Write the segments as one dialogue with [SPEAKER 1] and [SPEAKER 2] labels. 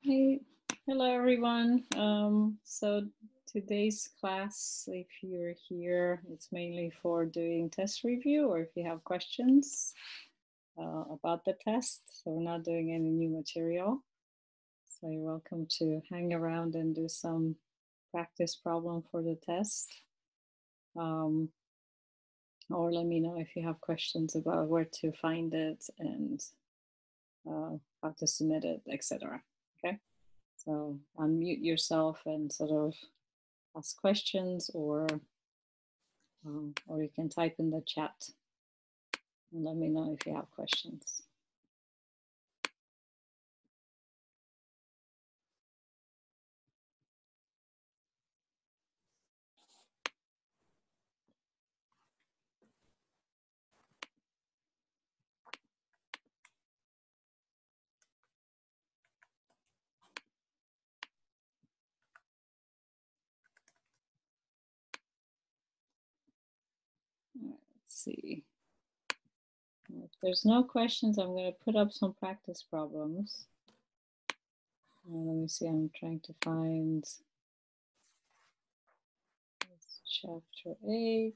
[SPEAKER 1] Hey, hello everyone. So today's class, if you're here, it's mainly for doing test review or if you have questions about the test. So we're not doing any new material. So you're welcome to hang around and do some practice problem for the test. Or let me know if you have questions about where to find it and how to submit it, etc. Okay. So unmute yourself and sort of ask questions, or you can type in the chat and let me know if you have questions. All right, let's see. If there's no questions, I'm going to put up some practice problems. Let me see, I'm trying to find chapter 8.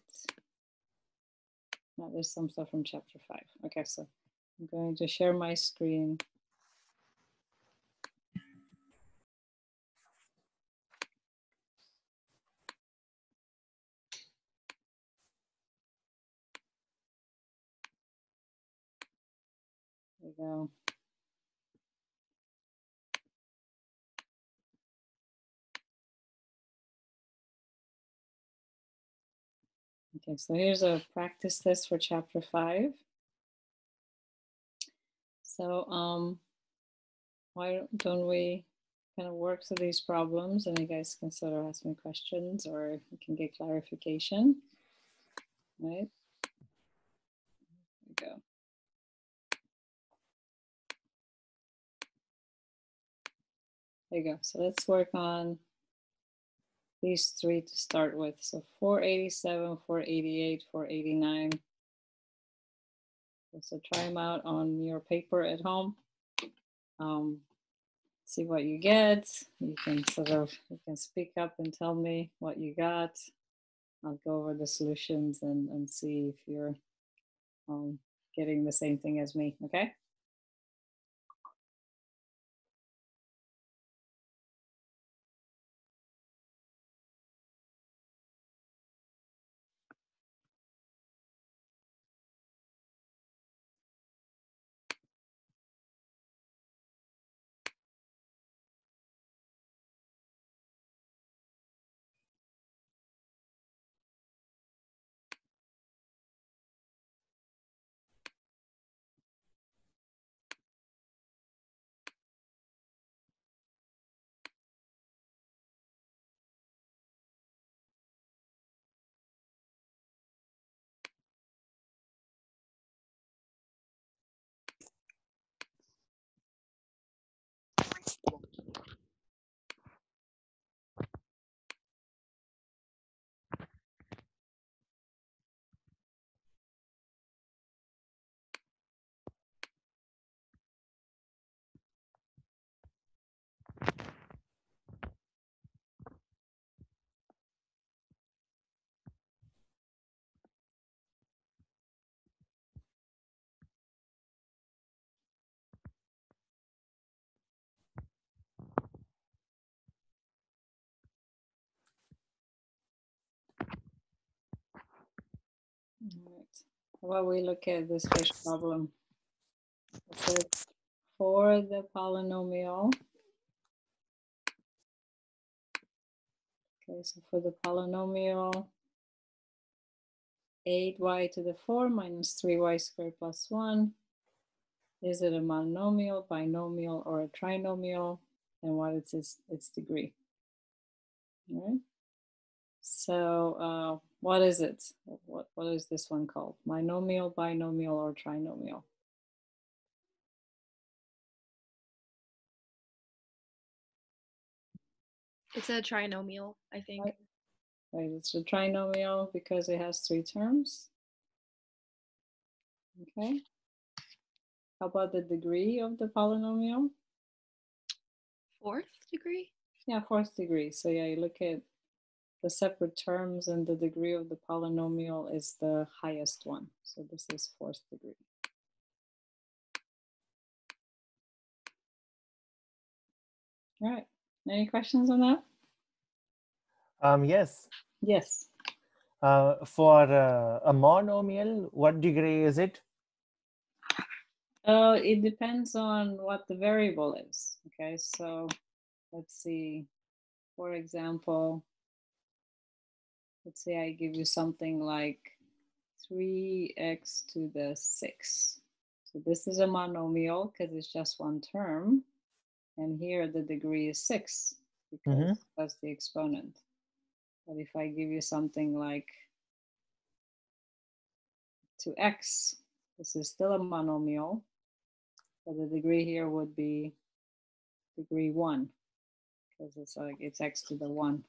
[SPEAKER 1] No, there's some stuff from chapter 5. Okay, so I'm going to share my screen. There we go. Okay, so here's a practice test for chapter 5. So why don't we kind of work through these problems, and you guys can sort of ask me questions or you can get clarification, right? There we go. There you go. So let's work on these three to start with. So 487, 488, 489. So try them out on your paper at home. See what you get. You can speak up and tell me what you got. I'll go over the solutions and see if you're getting the same thing as me, okay? All right. How about we look at this first problem? It says for the polynomial. Okay, so for the polynomial 8y to the 4 minus 3y squared plus 1, is it a monomial, binomial, or a trinomial? And what is its degree? All right. So what is it? What is this one called? Monomial, binomial, or trinomial?
[SPEAKER 2] It's a trinomial, I think.
[SPEAKER 1] Right, it's a trinomial because it has 3 terms. Okay. How about the degree of the polynomial?
[SPEAKER 2] Fourth degree?
[SPEAKER 1] Yeah, fourth degree. So yeah, you look at the separate terms and the degree of the polynomial is the highest one. So this is fourth degree. All right. Any questions on that?
[SPEAKER 3] Yes.
[SPEAKER 1] Yes.
[SPEAKER 3] For a monomial, what degree is it?
[SPEAKER 1] It depends on what the variable is. Okay, so let's see. For example, let's say I give you something like 3x to the 6. So this is a monomial because it's just one term. And here the degree is 6 because that's the exponent. But if I give you something like 2x, this is still a monomial, but the degree here would be degree 1 because it's like it's x to the 1.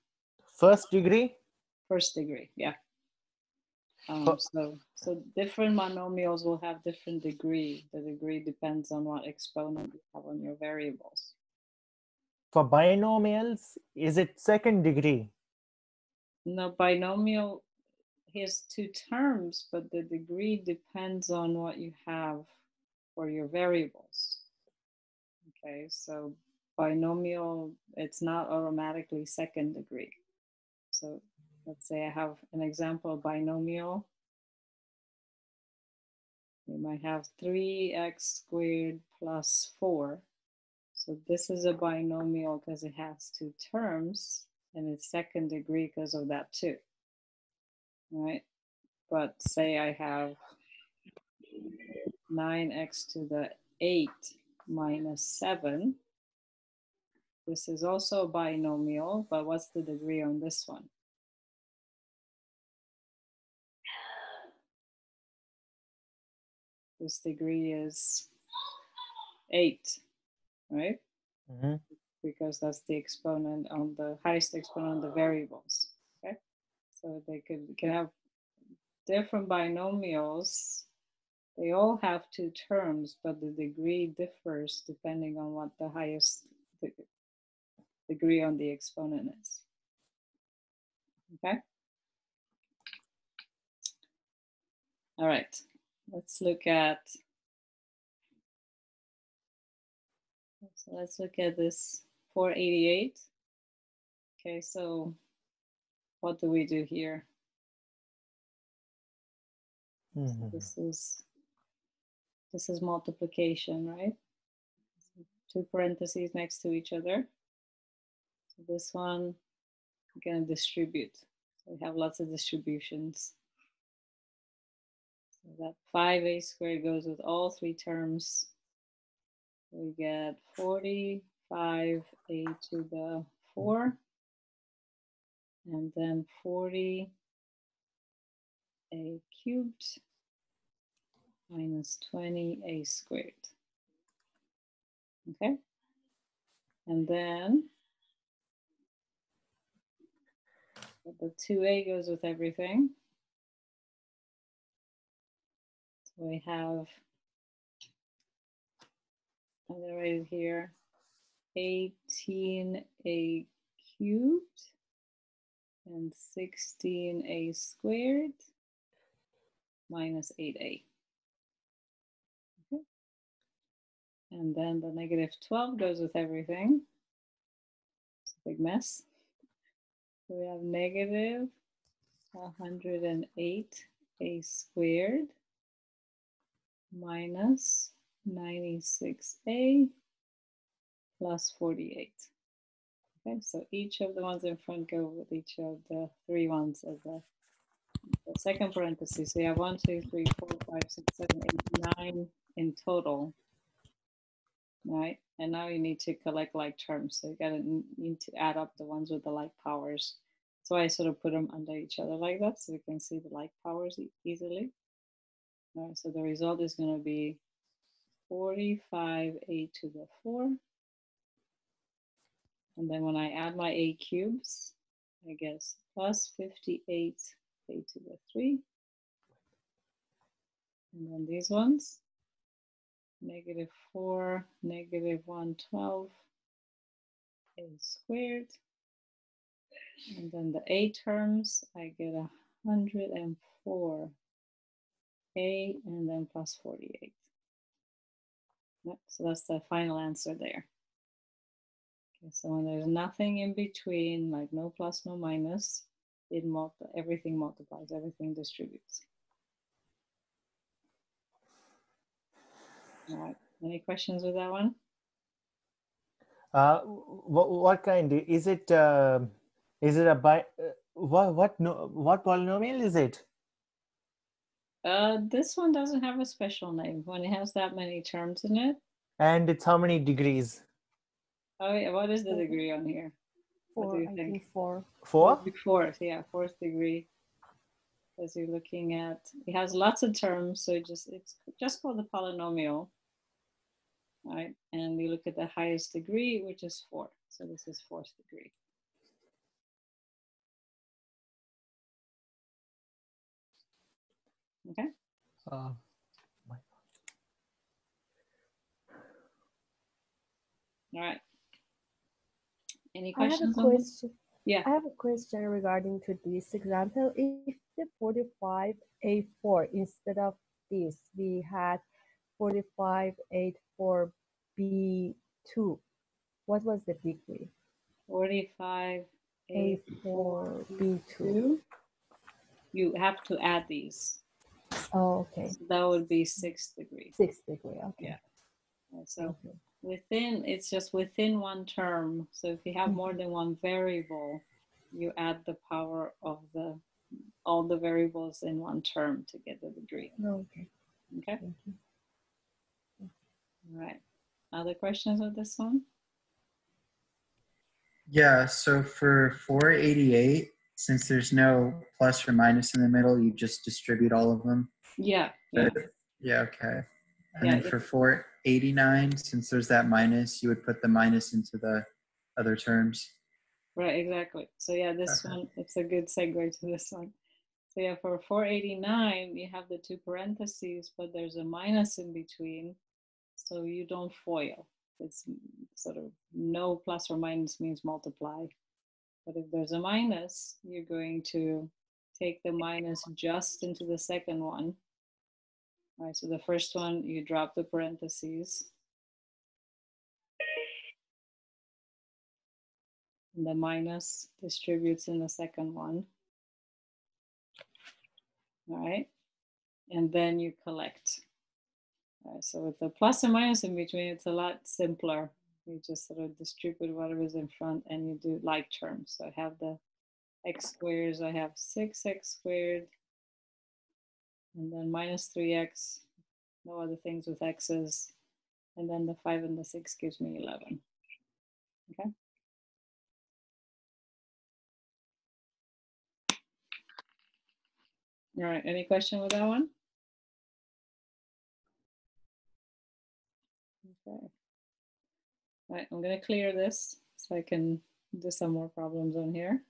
[SPEAKER 3] First degree?
[SPEAKER 1] First degree, yeah. So different monomials will have different degree. The degree depends on what exponent you have on your variables.
[SPEAKER 3] For binomials, is it second degree?
[SPEAKER 1] No, binomial has two terms, but the degree depends on what you have for your variables. Okay, so binomial, it's not automatically second degree. So let's say I have an example of binomial. You might have 3x squared plus 4. So this is a binomial because it has two terms, and it's second degree because of that too. Right? But say I have 9x to the 8 minus 7. This is also a binomial, but what's the degree on this one? This degree is 8, right? Because that's the exponent on the highest exponent on the variables. Okay, so they can have different binomials. They all have two terms, but the degree differs depending on what the highest degree on the exponent is. Okay. All right. Let's look at. So let's look at this 488. Okay, so what do we do here? So this is multiplication, right? So two parentheses next to each other. So this one, we're going to distribute. So we have lots of distributions. So that 5a squared goes with all three terms. We get 45a to the 4, and then 40a cubed minus 20a squared. Okay, and then the 2a goes with everything. So we have, I write here, 18a cubed and 16a squared minus 8a. Okay. And then the negative 12 goes with everything. It's a big mess. So we have negative 108a squared minus 96a plus 48. Okay, so each of the ones in front go with each of the three ones as the second parenthesis. So you have 1, 2, 3, 4, 5, 6, 7, 8, 9 in total. Right, and now you need to collect like terms. So you need to add up the ones with the like powers. So I sort of put them under each other like that so we can see the like powers easily. All right, so the result is going to be 45a to the 4. And then when I add my a cubes, I guess plus 58a to the 3. And then these ones, negative 4, negative 112, a squared. And then the a terms, I get 104 a and then plus 48. Yep, so that's the final answer there. Okay, so when there's nothing in between, like no plus, no minus, everything multiplies, everything distributes. All right, any questions with that one?
[SPEAKER 3] What kind is it? Is it a what polynomial is it?
[SPEAKER 1] This one doesn't have a special name when it has that many terms in it.
[SPEAKER 3] And it's how many degrees?
[SPEAKER 1] Oh yeah, what is the degree on here? What do you think?
[SPEAKER 2] I think 4.
[SPEAKER 3] 4?
[SPEAKER 1] Fourth, yeah, fourth degree. As you're looking at, it has lots of terms, so it's just called a polynomial. Right, and you look at the highest degree, which is 4. So this is fourth degree. Okay.
[SPEAKER 3] My
[SPEAKER 1] All right. Any
[SPEAKER 2] I have a
[SPEAKER 1] questions on this?
[SPEAKER 2] question.
[SPEAKER 1] Yeah.
[SPEAKER 2] I have a question regarding to this example. If the 45A4 instead of this, we had 45A4B2, what was the degree?
[SPEAKER 1] 45A4B2.
[SPEAKER 2] A4B2.
[SPEAKER 1] You have to add these.
[SPEAKER 2] Oh, okay.
[SPEAKER 1] So that would be 6th degree.
[SPEAKER 2] 6th degree, okay.
[SPEAKER 1] Yeah. So it's just within one term. So if you have more than one variable, you add the power of all the variables in one term to get the degree.
[SPEAKER 2] Okay.
[SPEAKER 1] Okay.
[SPEAKER 2] Thank you.
[SPEAKER 1] All right. Other questions with this one?
[SPEAKER 4] Yeah, so for 488, since there's no plus or minus in the middle, you just distribute all of them?
[SPEAKER 1] Yeah.
[SPEAKER 4] Yeah, okay. And
[SPEAKER 1] Yeah,
[SPEAKER 4] then for 489, since there's that minus, you would put the minus into the other terms?
[SPEAKER 1] Right, exactly. So yeah, this one, it's a good segue to this one. So yeah, for 489, you have the two parentheses, but there's a minus in between, so you don't FOIL. It's sort of no plus or minus means multiply. But if there's a minus, you're going to take the minus just into the second one. All right, so the first one, you drop the parentheses. And the minus distributes in the second one. All right, and then you collect. All right, so with the plus and minus in between, it's a lot simpler. You just sort of distribute whatever's in front and you do like terms. So I have the x squares, I have 6x squared, and then minus 3x, no other things with x's, and then the 5 and the 6 gives me 11. Okay. All right, any question with that one? Okay. All right, I'm going to clear this so I can do some more problems on here.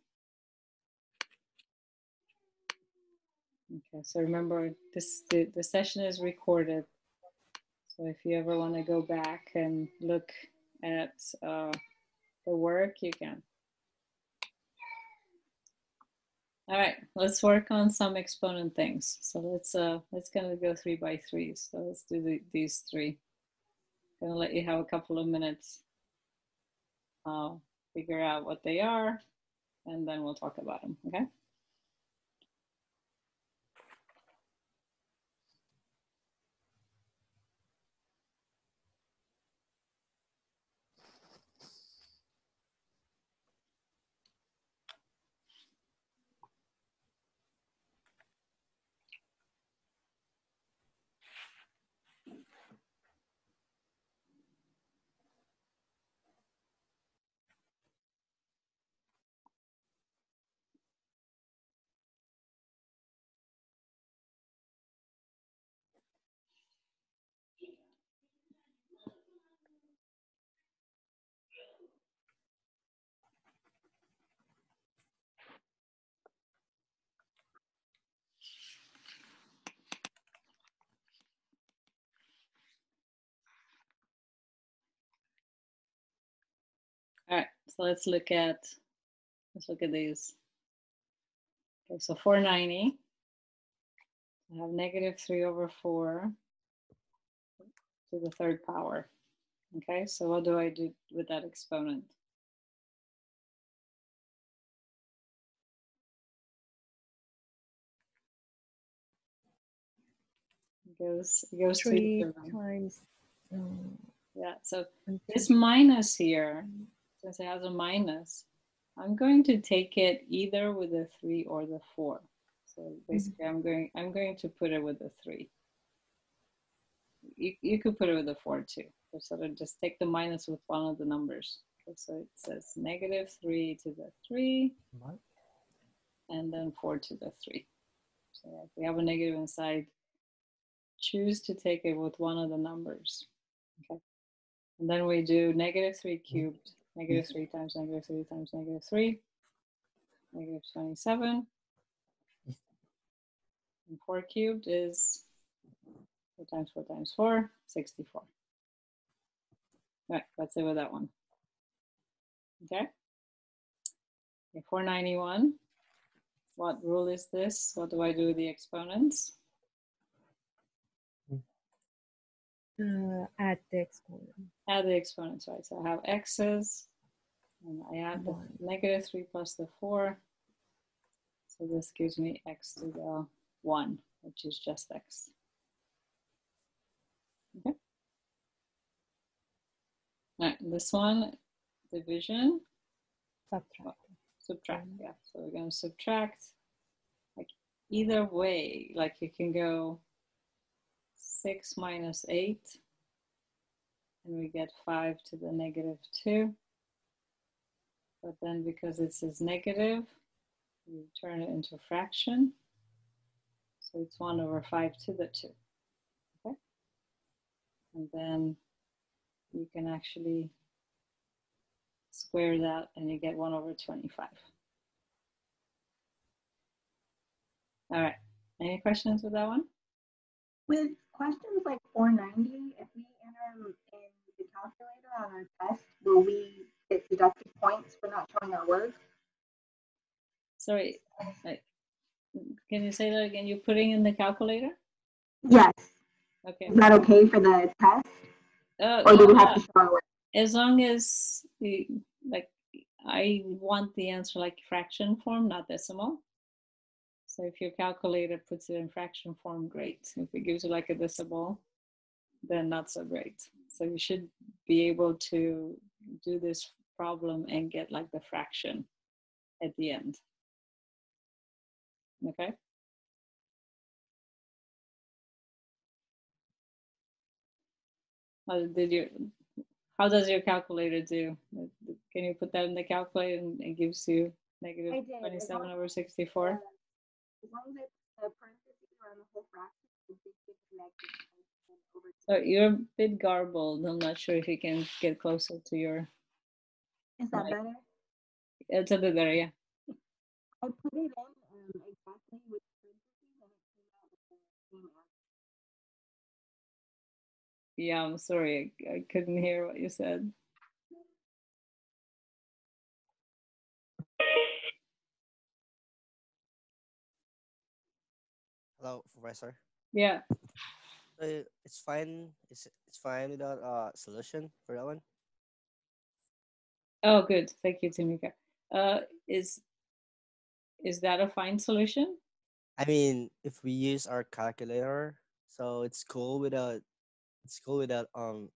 [SPEAKER 1] Okay, so remember the session is recorded. So if you ever want to go back and look at the work, you can. All right, let's work on some exponent things. So let's kind of go 3 by 3. So let's do these 3. I'm gonna let you have a couple of minutes, figure out what they are, and then we'll talk about them. Okay. so let's look at these. Okay, so 490. I have negative 3 over 4 to the third power. Okay, so what do I do with that exponent? It goes
[SPEAKER 2] 3
[SPEAKER 1] to
[SPEAKER 2] times.
[SPEAKER 1] yeah, so
[SPEAKER 2] and
[SPEAKER 1] this
[SPEAKER 2] two.
[SPEAKER 1] minus here, since it has a minus, I'm going to take it either with a 3 or the 4. So basically I'm going to put it with a 3. You could put it with a 4 too. So sort of just take the minus with one of the numbers. Okay, so it says negative 3 to the 3, and then 4 to the 3. So if we have a negative inside, choose to take it with one of the numbers. Okay. And then we do negative 3 cubed, negative 3 times negative 3 times negative 3, negative 27. And 4 cubed is 4 times 4 times 4, 64. All right, let's say with that one. Okay. 491. What rule is this? What do I do with the exponents?
[SPEAKER 2] Add the exponent.
[SPEAKER 1] Add the exponents, right? So I have x's, and I add the negative 3 plus the 4. So this gives me x to the 1, which is just x. Okay. All right, this one, division. Subtract, yeah. So we're going to subtract. Like either way, like you can go 6 minus 8, and we get 5 to the negative 2. But then because this is negative, you turn it into a fraction. So it's 1 over 5 to the 2. Okay. And then you can actually square that and you get 1 over 25. All right. Any questions with that one?
[SPEAKER 5] With questions like 490, if we enter them in the calculator on our test, will we get deducted points for not showing our work?
[SPEAKER 1] Sorry, can you say that again? You're putting in the calculator?
[SPEAKER 5] Yes.
[SPEAKER 1] Okay.
[SPEAKER 5] Is that okay for the test? Or
[SPEAKER 1] No,
[SPEAKER 5] do we have to show our work?
[SPEAKER 1] as long as, like, I want the answer like fraction form, not decimal. So if your calculator puts it in fraction form, great. If it gives you like a decimal, then not so great. So you should be able to do this problem and get like the fraction at the end. Okay. How does your calculator do? Can you put that in the calculator and it gives you negative 27 over 64?
[SPEAKER 5] As long as I put the parentheses around the whole fraction, it gives you negative 27 over 2.
[SPEAKER 1] So you're a bit garbled. I'm not sure if you can get closer to your.
[SPEAKER 5] Is that better?
[SPEAKER 1] It's a bit better, yeah.
[SPEAKER 5] I put it in exactly with parentheses and it came out with the same answer.
[SPEAKER 1] Yeah, I'm sorry. I couldn't hear what you said.
[SPEAKER 6] Hello, Professor.
[SPEAKER 1] Yeah.
[SPEAKER 6] It's fine. It's fine without a solution for that one.
[SPEAKER 1] Oh, good. Thank you, Tamika. Is that a fine solution?
[SPEAKER 6] I mean, if we use our calculator, so it's cool without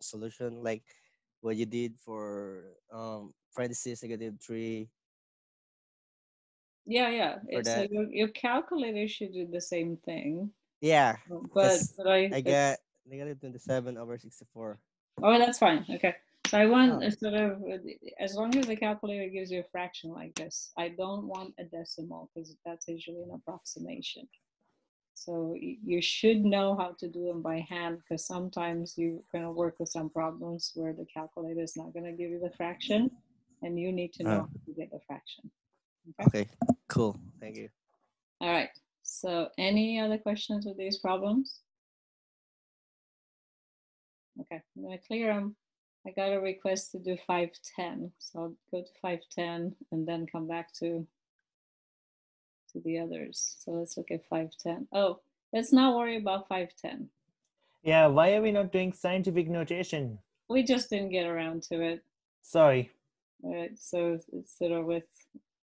[SPEAKER 6] solution like what you did for parentheses -3.
[SPEAKER 1] Yeah.
[SPEAKER 6] For
[SPEAKER 1] So
[SPEAKER 6] that.
[SPEAKER 1] your calculator should do the same thing.
[SPEAKER 6] Yeah.
[SPEAKER 1] But
[SPEAKER 6] I get negative 27 over 64.
[SPEAKER 1] Oh, that's fine. Okay. So I want
[SPEAKER 6] Oh.
[SPEAKER 1] a sort of, as long as the calculator gives you a fraction like this, I don't want a decimal because that's usually an approximation. So you should know how to do them by hand because sometimes you're going to work with some problems where the calculator is not going to give you the fraction and you need to know how to get the fraction.
[SPEAKER 6] Okay, cool. Thank you.
[SPEAKER 1] All right. So any other questions with these problems? Okay, I'm going to clear them I got a request to do 510. So I'll go to 510 and then come back to the others. So let's look at 510. Oh, let's not worry about 510.
[SPEAKER 3] Yeah, why are we not doing scientific notation?
[SPEAKER 1] We just didn't get around to it.
[SPEAKER 3] Sorry.
[SPEAKER 1] Right. So it's sort of with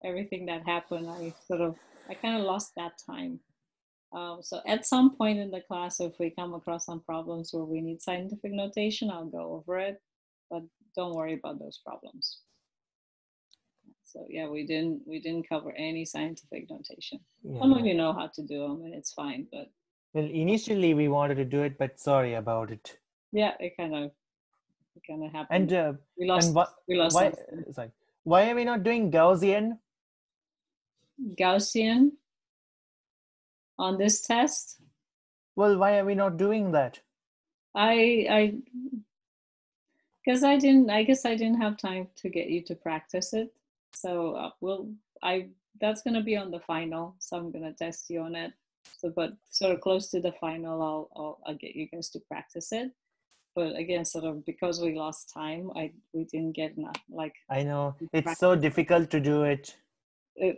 [SPEAKER 1] everything that happened, I kind of lost that time. So at some point in the class, if we come across some problems where we need scientific notation, I'll go over it, but don't worry about those problems. So yeah, we didn't cover any scientific notation.
[SPEAKER 3] Yeah.
[SPEAKER 1] Some of you know how to do them, and it's fine. But
[SPEAKER 3] well, initially we wanted to do it, but sorry about it.
[SPEAKER 1] yeah, it kind of happened.
[SPEAKER 3] And
[SPEAKER 1] we lost
[SPEAKER 3] why?
[SPEAKER 1] something.
[SPEAKER 3] Sorry, why are we not doing Gaussian?
[SPEAKER 1] Gaussian on this test?
[SPEAKER 3] Well, why are we not doing that?
[SPEAKER 1] I guess I didn't have time to get you to practice it. So that's going to be on the final. So I'm going to test you on it. So, but sort of close to the final, I'll get you guys to practice it. But again, sort of because we lost time, we didn't get enough. Like
[SPEAKER 3] I know it's so difficult to do it.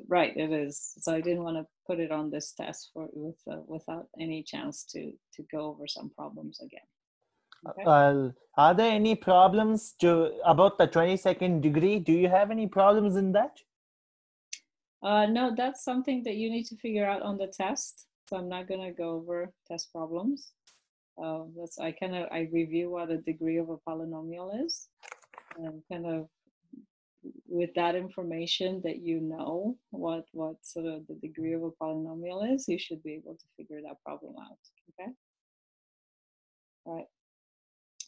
[SPEAKER 1] Right, it is. So I didn't want to put it on this test without any chance to go over some problems again. Okay.
[SPEAKER 3] Are there any problems about the 22nd degree? Do you have any problems in that?
[SPEAKER 1] No, that's something that you need to figure out on the test. So I'm not going to go over test problems. I review what a degree of a polynomial is, and kind of with that information that you know what sort of the degree of a polynomial is, you should be able to figure that problem out. Okay. All right.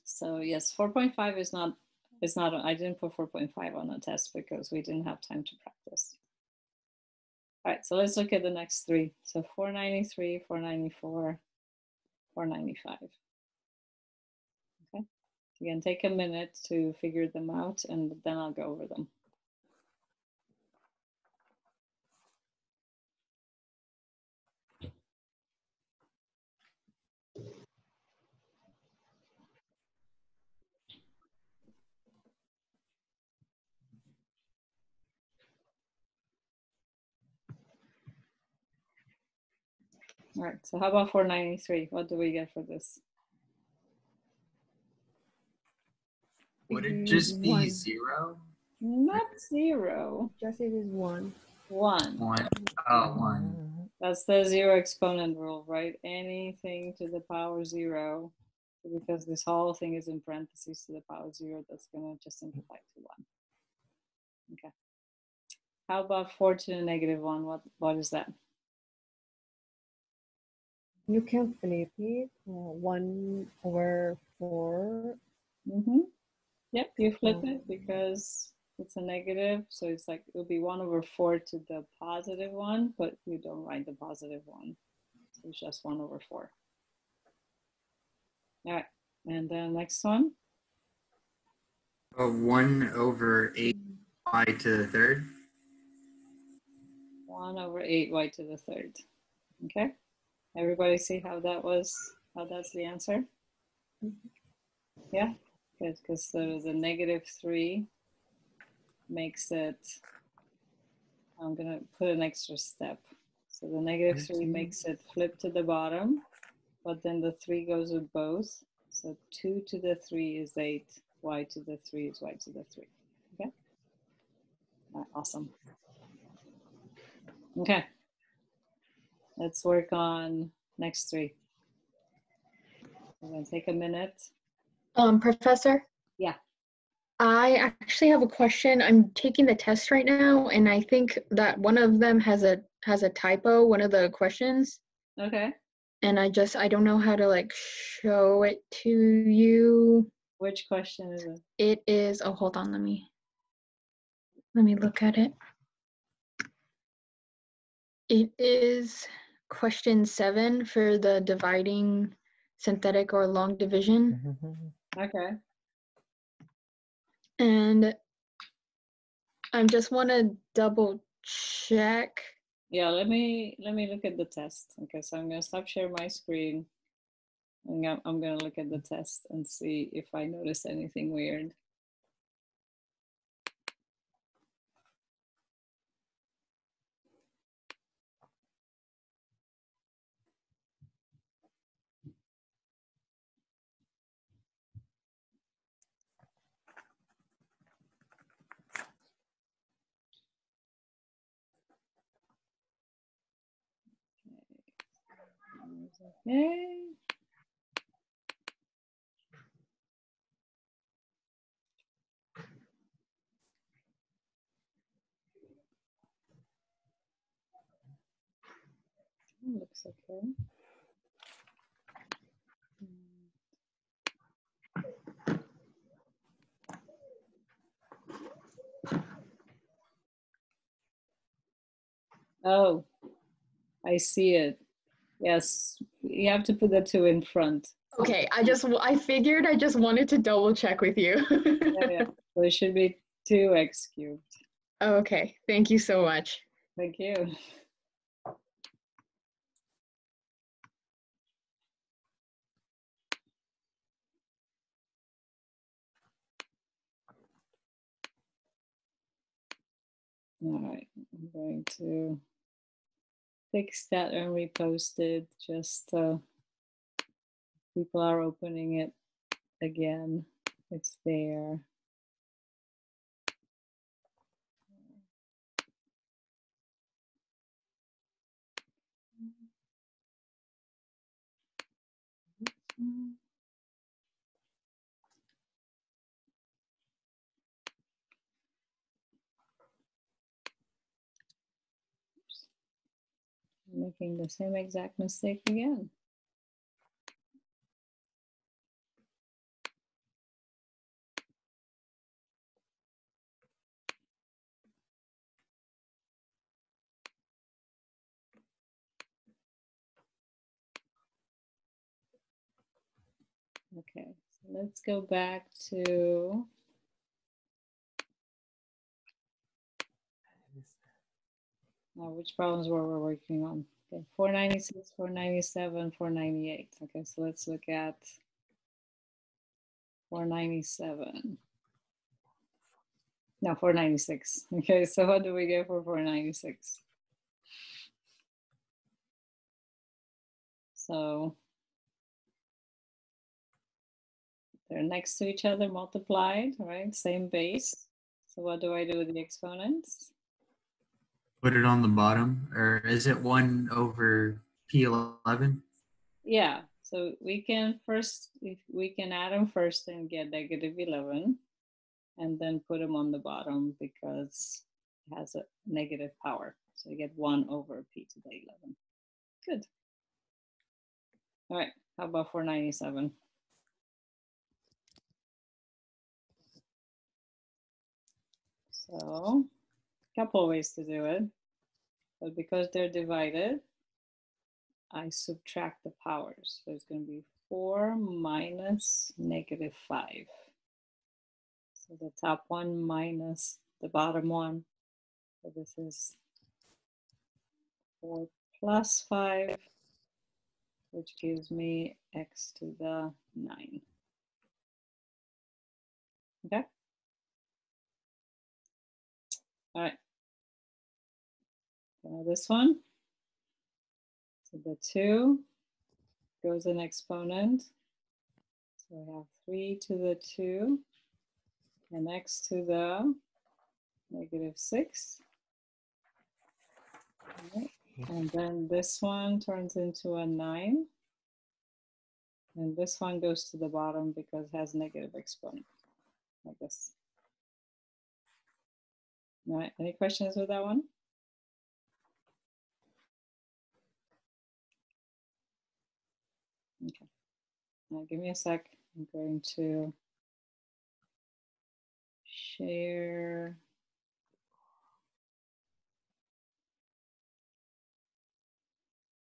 [SPEAKER 1] So yes, 4.5 is not. I didn't put 4.5 on the test because we didn't have time to practice. All right. So let's look at the next three. So 493, 494, 495. Okay. Again, take a minute to figure them out, and then I'll go over them. All right, so how about 493? What do we get for this?
[SPEAKER 4] Would it just be
[SPEAKER 2] 1.
[SPEAKER 4] 0?
[SPEAKER 1] Not 0.
[SPEAKER 2] Just it is 1.
[SPEAKER 1] 1.
[SPEAKER 4] 1. Oh, 1.
[SPEAKER 1] That's the zero exponent rule, right? Anything to the power 0, because this whole thing is in parentheses to the power 0, that's going to just simplify to 1. Okay. How about 4 to the negative 1? What is that?
[SPEAKER 2] You can flip it 1 over 4.
[SPEAKER 1] Mm-hmm. Yep, you flip it because it's a negative. So it's like it'll be 1 over 4 to the positive 1, but you don't write the positive 1. So it's just 1 over 4. All right, and then next one.
[SPEAKER 4] 1 over 8 y to the third.
[SPEAKER 1] 1 over 8y to the third. Okay. Everybody see how that's the answer? Yeah, because the negative 3 makes it, I'm going to put an extra step. So the negative 3 makes it flip to the bottom, but then the 3 goes with both. So 2 to the 3 is 8, y to the 3 is y to the 3. Okay. All right, awesome. Okay. Let's work on next 3. I'm going to take a minute.
[SPEAKER 7] Professor?
[SPEAKER 1] Yeah.
[SPEAKER 7] I actually have a question. I'm taking the test right now, and I think that one of them has a typo, one of the questions.
[SPEAKER 1] Okay.
[SPEAKER 7] And I don't know how to like show it to you.
[SPEAKER 1] Which question is it?
[SPEAKER 7] It is, oh, hold on, let me look at it. It is question 7 for the dividing synthetic or long division.
[SPEAKER 1] Okay.
[SPEAKER 7] And I just want to double check.
[SPEAKER 1] Yeah, let me look at the test. Okay, so I'm going to stop sharing my screen. And I'm going to look at the test and see if I notice anything weird. Okay. Looks okay. Oh, I see it. Yes, you have to put the 2 in front.
[SPEAKER 7] Okay, I figured, I just wanted to double check with you.
[SPEAKER 1] Yeah. So it should be 2x cubed.
[SPEAKER 7] Okay, thank you so much.
[SPEAKER 1] Thank you. All right, I'm going to fix that and repost it. Just people are opening it again. It's there. Making the same exact mistake again. Okay, so let's go back to which problems were we working on? Okay, 496, 497, 498. Okay, so let's look at 497. No, 496. Okay, so what do we get for 496? So they're next to each other, multiplied, right? Same base. So what do I do with the exponents?
[SPEAKER 4] Put it on the bottom, or is it 1 over P11?
[SPEAKER 1] Yeah, so we can first, if we can add them first and get -11, and then put them on the bottom because it has a negative power. So you get 1 over P to the 11. Good. All right, how about 497? So a couple of ways to do it, but because they're divided, I subtract the powers. So it's going to be 4 minus -5. So the top one minus the bottom one. So this is 4 plus 5, which gives me x to the 9. Okay. All right. Now this one. So the 2 goes in exponent. So we have 3 to the 2 and x to the -6. Right. And then this one turns into a 9. And this one goes to the bottom because it has negative exponent, like this. All right, any questions with that one? Okay, now give me a sec. I'm going to share.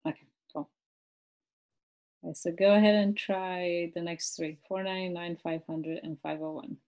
[SPEAKER 1] Okay, cool. Okay, so go ahead and try the next 3, 499, 500, and 501.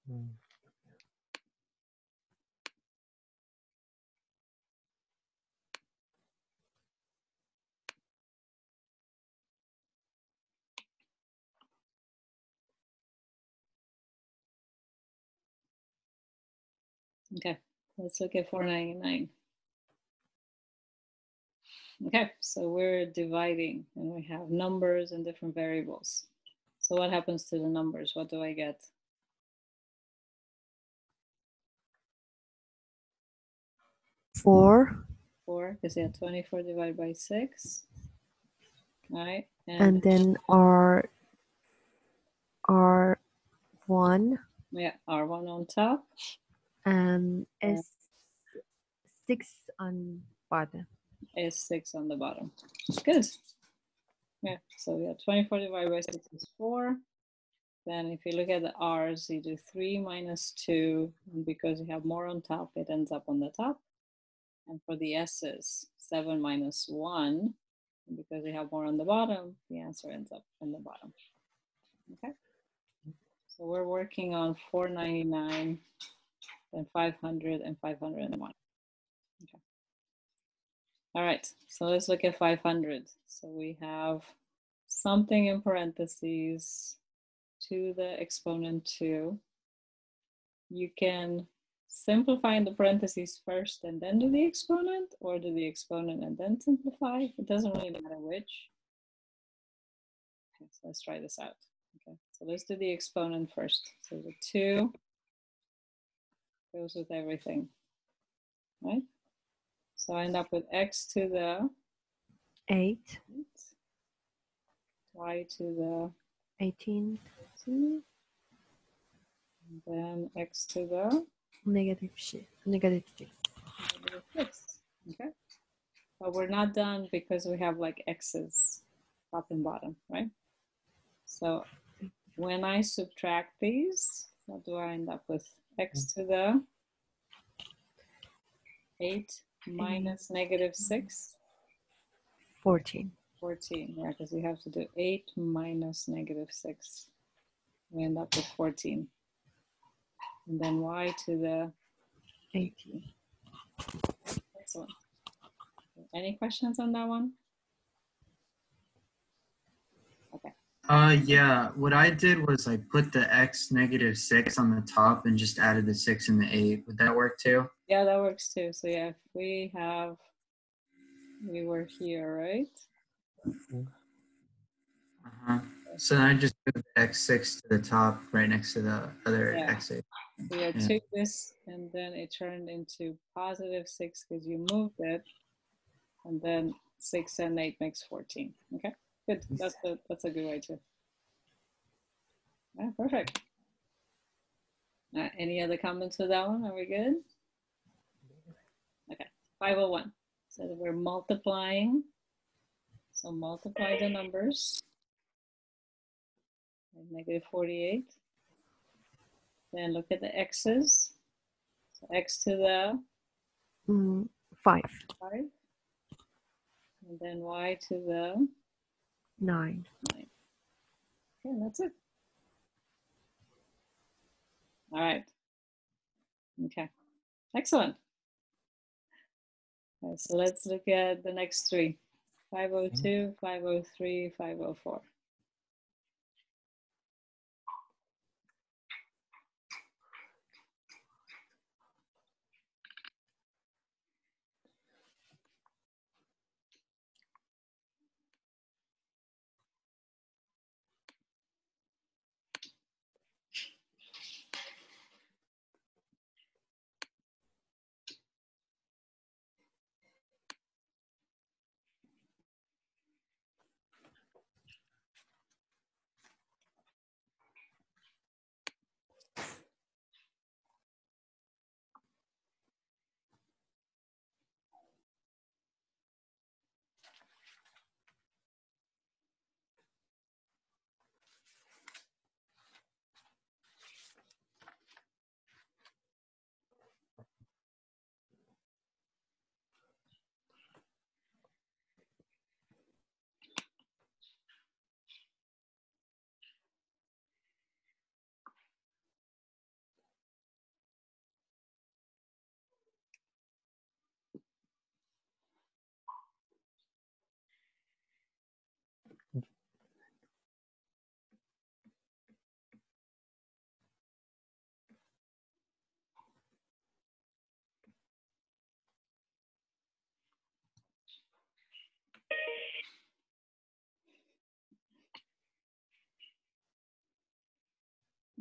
[SPEAKER 3] Mm.
[SPEAKER 1] Okay, let's look at 499. Okay, so we're dividing and we have numbers and different variables. So what happens to the numbers? What do I get?
[SPEAKER 2] 4,
[SPEAKER 1] 4, because you have 24 divided by 6. All right,
[SPEAKER 2] and then R1,
[SPEAKER 1] yeah, R1 on top.
[SPEAKER 2] and S6 on bottom.
[SPEAKER 1] Is 6 on the bottom. Good. Yeah, so we have 24 divided by 6 is 4. Then if you look at the R's, you do 3 minus 2. And because you have more on top, it ends up on the top. And for the S's, 7 minus 1. And because you have more on the bottom, the answer ends up on the bottom. Okay. So we're working on 499, then 500, and 501. Okay. All right, so let's look at 500. So we have something in parentheses to the exponent 2. You can simplify in the parentheses first and then do the exponent, or do the exponent and then simplify. It doesn't really matter which. Okay, so let's try this out. Okay, so let's do the exponent first. So the 2 goes with everything, right? So I end up with x to the
[SPEAKER 2] 8,
[SPEAKER 1] y to the
[SPEAKER 2] 18,
[SPEAKER 1] 2, and then x to the
[SPEAKER 2] negative 6.
[SPEAKER 1] negative 6. Okay, but we're not done because we have like x's top and bottom, right? So when I subtract these, what do I end up with? X to the 8 minus negative 6.
[SPEAKER 2] 14.
[SPEAKER 1] 14, yeah, because we have to do 8 minus negative 6. We end up with 14. And then y to the
[SPEAKER 2] 18.
[SPEAKER 1] Excellent. Any questions on that one? Okay.
[SPEAKER 4] Yeah, what I did was I put the x negative 6 on the top and just added the 6 and the 8. Would that work too?
[SPEAKER 1] Yeah, that works too. So yeah, if we were here, right?
[SPEAKER 4] Uh-huh. So then I just moved x6 to the top right next to the other
[SPEAKER 1] Yeah.
[SPEAKER 4] x8.
[SPEAKER 1] So you had
[SPEAKER 4] Yeah.
[SPEAKER 1] 2 this, and then it turned into positive 6 because you moved it, and then 6 and 8 makes 14. Okay, good. That's a good way to. Yeah, perfect. Any other comments with that one? Are we good? Okay, 501. So we're multiplying. So multiply the numbers. Negative 48. Then look at the x's. So x to the
[SPEAKER 2] 5,
[SPEAKER 1] 5. And then y to the
[SPEAKER 2] 9.
[SPEAKER 1] 9. Okay, that's it. All right. Okay, excellent. All right, so let's look at the next 3. 502, 503, 504.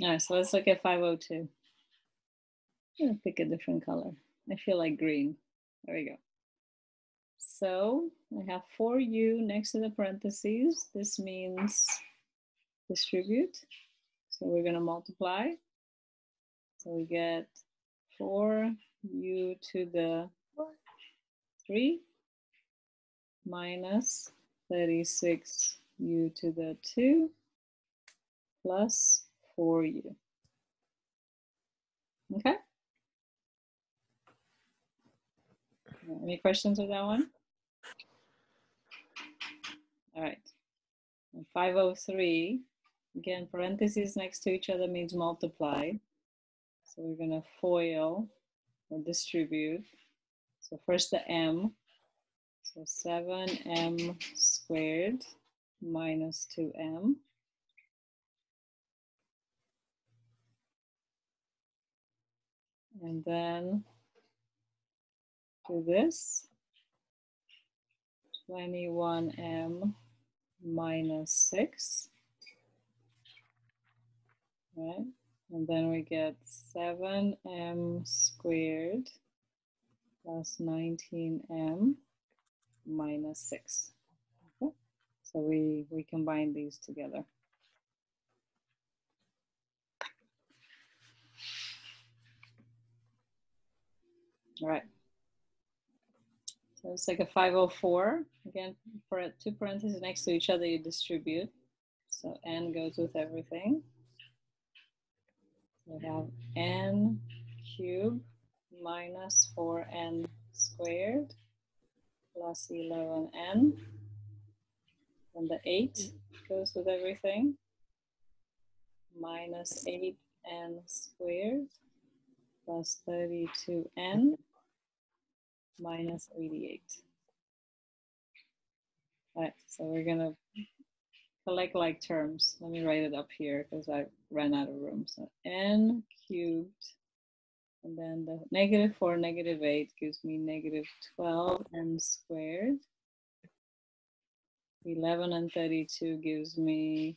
[SPEAKER 1] All right, so let's look at 502. I'm gonna pick a different color. I feel like green. There we go. So I have 4u next to the parentheses. This means distribute. So we're gonna multiply. So we get 4u to the 3 minus 36u to the 2 plus 4u. Okay? Any questions with that one? All right. And 503, again, parentheses next to each other means multiply. So we're going to FOIL or distribute. So first the m. So 7m squared minus 2m. And then do this. 21m minus 6. Right? And then we get 7m squared plus 19m minus 6. Okay? So we combine these together. All right. So it's like a 504. Again, for two parentheses next to each other, you distribute. So n goes with everything. So we have n cubed minus 4n squared plus 11n. And the 8 goes with everything. Minus 8n squared plus 32n minus 88. All right, so we're gonna collect like terms. Let me write it up here because I ran out of room. So n cubed, and then the -4, -8 gives me -12n squared. 11 and 32 gives me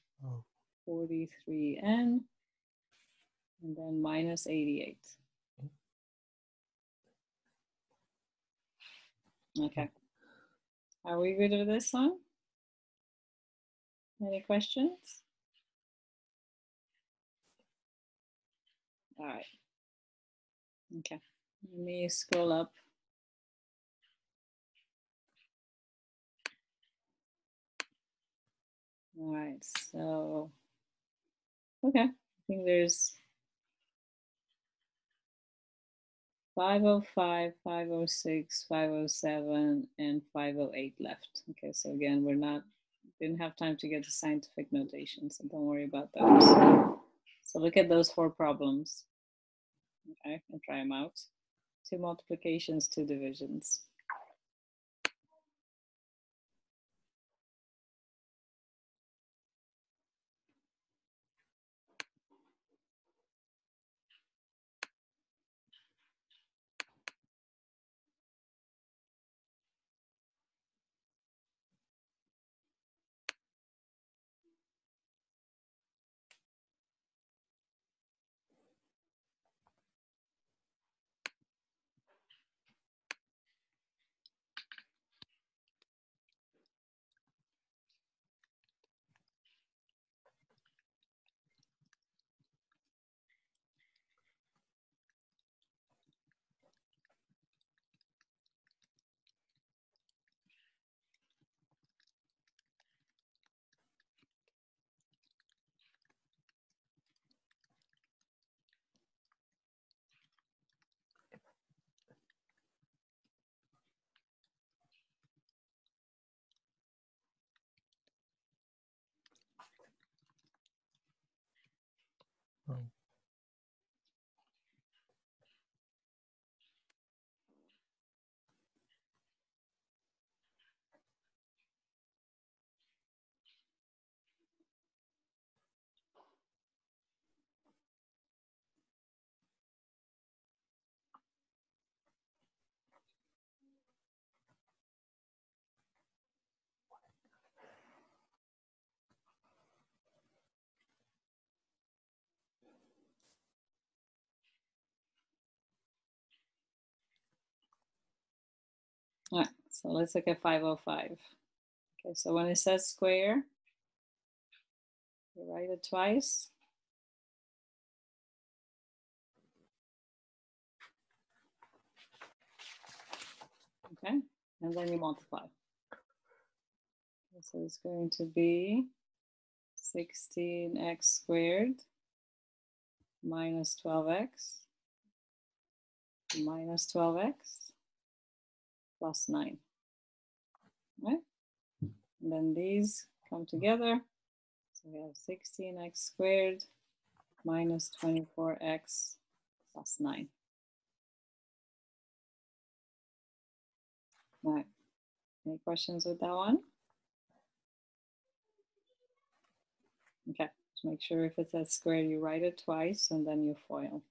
[SPEAKER 1] 43n, and then minus 88. Okay. Are we good with this one? Any questions? All right. Okay. Let me scroll up. All right. So, okay. I think there's 505, 506, 507, and 508 left. Okay. So again, didn't have time to get to scientific notation, so don't worry about those. So look at those 4 problems. Okay, and try them out. 2 multiplications, 2 divisions. All right, so let's look at 505. Okay, so when it says square, you write it twice. Okay, and then you multiply. Okay, so it's going to be 16x squared minus 12x minus 12x plus 9. Right? And then these come together. So we have 16x squared minus 24x plus 9. All right. Any questions with that one? Okay. Just make sure if it says squared, you write it twice and then you FOIL.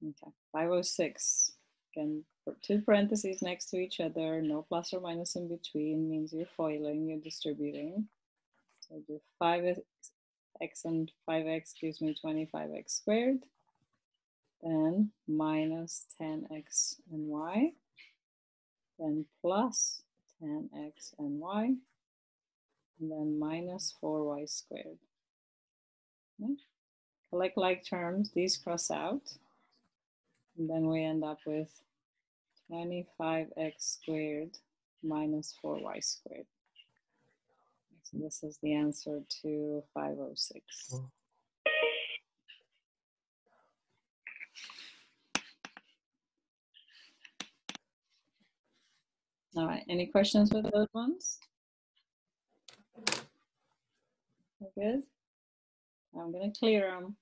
[SPEAKER 1] Okay. 506. Again, two parentheses next to each other, no plus or minus in between, means you're FOILing, you're distributing. So do 5x and 5x gives me 25x squared. Then minus 10x and y. Then plus 10x and y. And then minus 4y squared. Okay. Collect like terms, these cross out. And then we end up with 25x squared minus 4y squared. So this is the answer to 506. All right, any questions with those ones? We're good? I'm gonna clear them.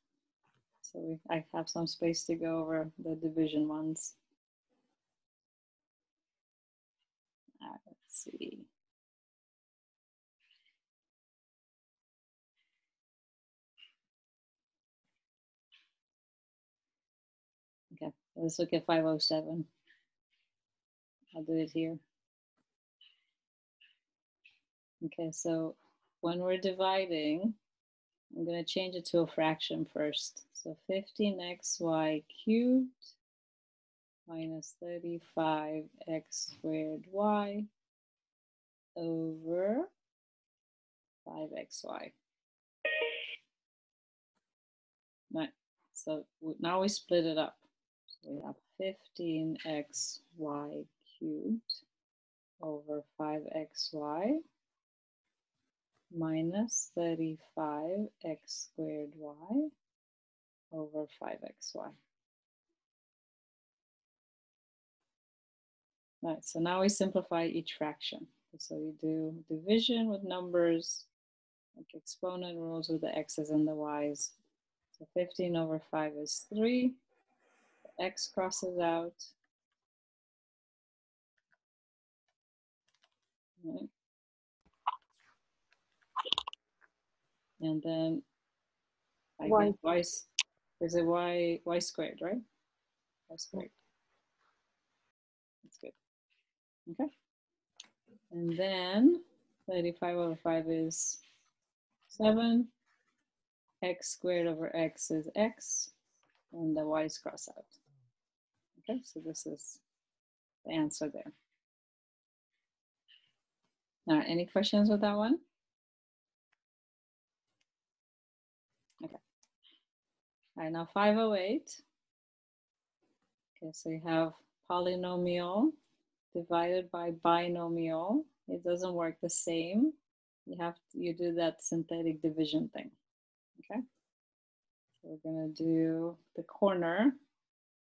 [SPEAKER 1] So I have some space to go over the division ones. All right, let's see. Okay, let's look at 507. I'll do it here. Okay, so when we're dividing, I'm going to change it to a fraction first. So 15xy cubed minus 35x squared y over 5xy. Right, so now we split it up. So we have 15xy cubed over 5xy minus 35x squared y over 5xy. Right, so now we simplify each fraction. So you do division with numbers, like exponent rules with the x's and the y's. So 15 over 5 is 3. The x crosses out. Right. And then I get y, is it y squared, right? Y squared. That's good. Okay. And then 35 over 5 is 7. X squared over x is x. And the y's cross out. Okay, so this is the answer there. Any questions with that one? Okay. All right, now 508. Okay, so you have polynomial divided by binomial. It doesn't work the same. You do that synthetic division thing. Okay. So we're gonna do the corner.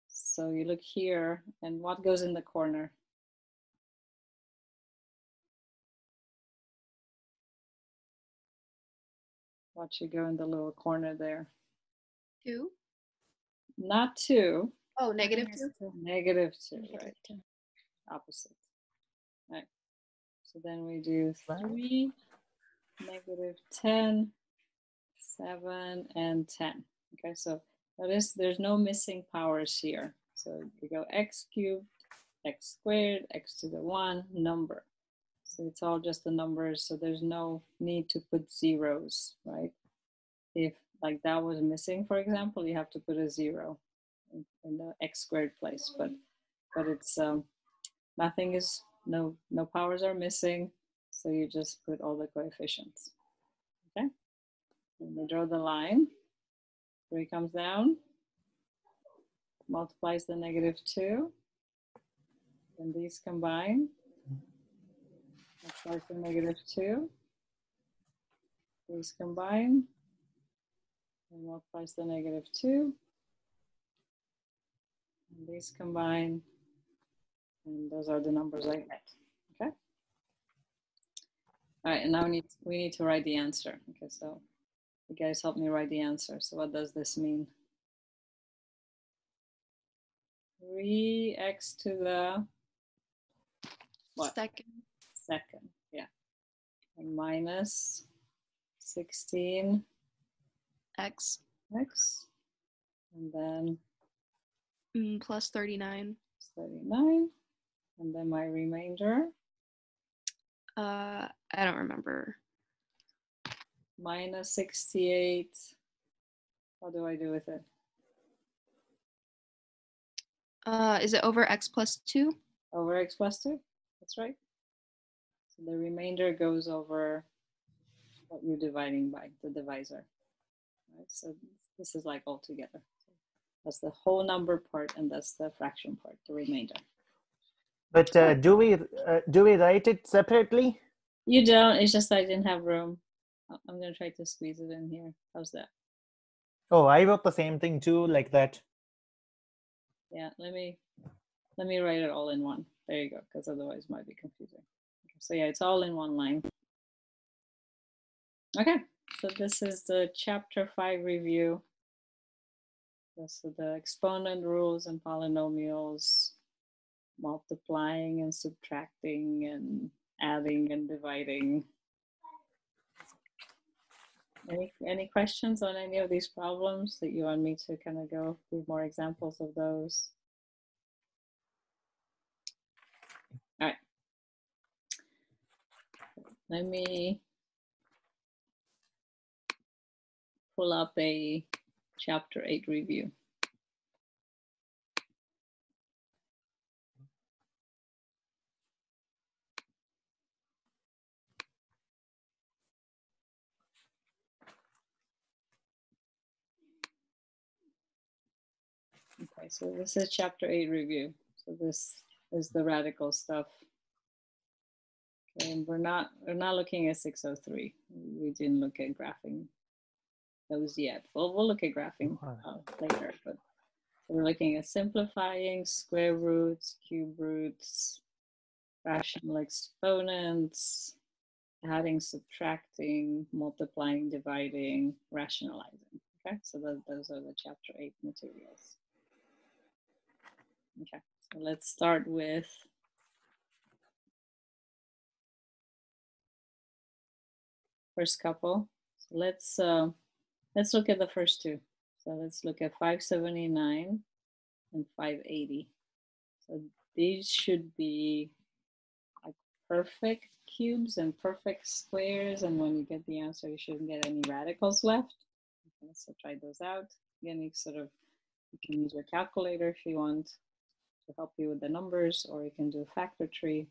[SPEAKER 1] So you look here, and what goes in the corner? What should go in the little corner there?
[SPEAKER 7] 2.
[SPEAKER 1] Not 2.
[SPEAKER 7] Oh, -2.
[SPEAKER 1] Negative 2, right? Opposite. Right. So then we do 3, -10, 7, and 10. Okay, so notice there's no missing powers here. So you go x cubed, x squared, x to the 1, number. So it's all just the numbers, so there's no need to put zeros, right? If like that was missing, for example, you have to put a 0 in the x squared place, but it's not Nothing is, no powers are missing. So you just put all the coefficients. Okay. And we draw the line. 3 comes down, multiplies the -2. And these combine. Multiplies the -2. These combine. And multiplies the -2. And these combine. And those are the numbers I get. Okay. All right, and now we need to write the answer. Okay, so you guys help me write the answer. So what does this mean? 3x to the what? Second, yeah. And minus 16
[SPEAKER 8] X.
[SPEAKER 1] X. And then
[SPEAKER 8] Plus 39.
[SPEAKER 1] 39. And then my remainder.
[SPEAKER 8] I don't remember.
[SPEAKER 1] Minus 68. What do I do with it?
[SPEAKER 8] Is it over X plus 2?
[SPEAKER 1] Over X plus 2. That's right. So the remainder goes over what you're dividing by, the divisor. Right? So this is like all together. So that's the whole number part, and that's the fraction part, the remainder.
[SPEAKER 3] But do we write it separately?
[SPEAKER 1] You don't. It's just I didn't have room. I'm going to try to squeeze it in here. How's that?
[SPEAKER 3] Oh, I wrote the same thing too, like that.
[SPEAKER 1] Yeah, let me write it all in one. There you go, because otherwise it might be confusing. Okay, so yeah, it's all in one line. Okay, so this is the chapter 5 review. This is the exponent rules and polynomials, multiplying and subtracting and adding and dividing. Any questions on any of these problems that you want me to kind of go through more examples of those? All right. Let me pull up a chapter 8 review. Okay, so this is chapter 8 review. So this is the radical stuff. Okay, and we're not looking at 603. We didn't look at graphing those yet. We'll look at graphing later, but we're looking at simplifying, square roots, cube roots, rational exponents, adding, subtracting, multiplying, dividing, rationalizing. Okay, so those are the chapter 8 materials. Okay, so let's start with first couple. So let's look at the first two. So let's look at 579 and 580. So these should be like perfect cubes and perfect squares, and when you get the answer, you shouldn't get any radicals left. Okay, so try those out. Again, you can use your calculator if you want to help you with the numbers, or you can do a factor tree.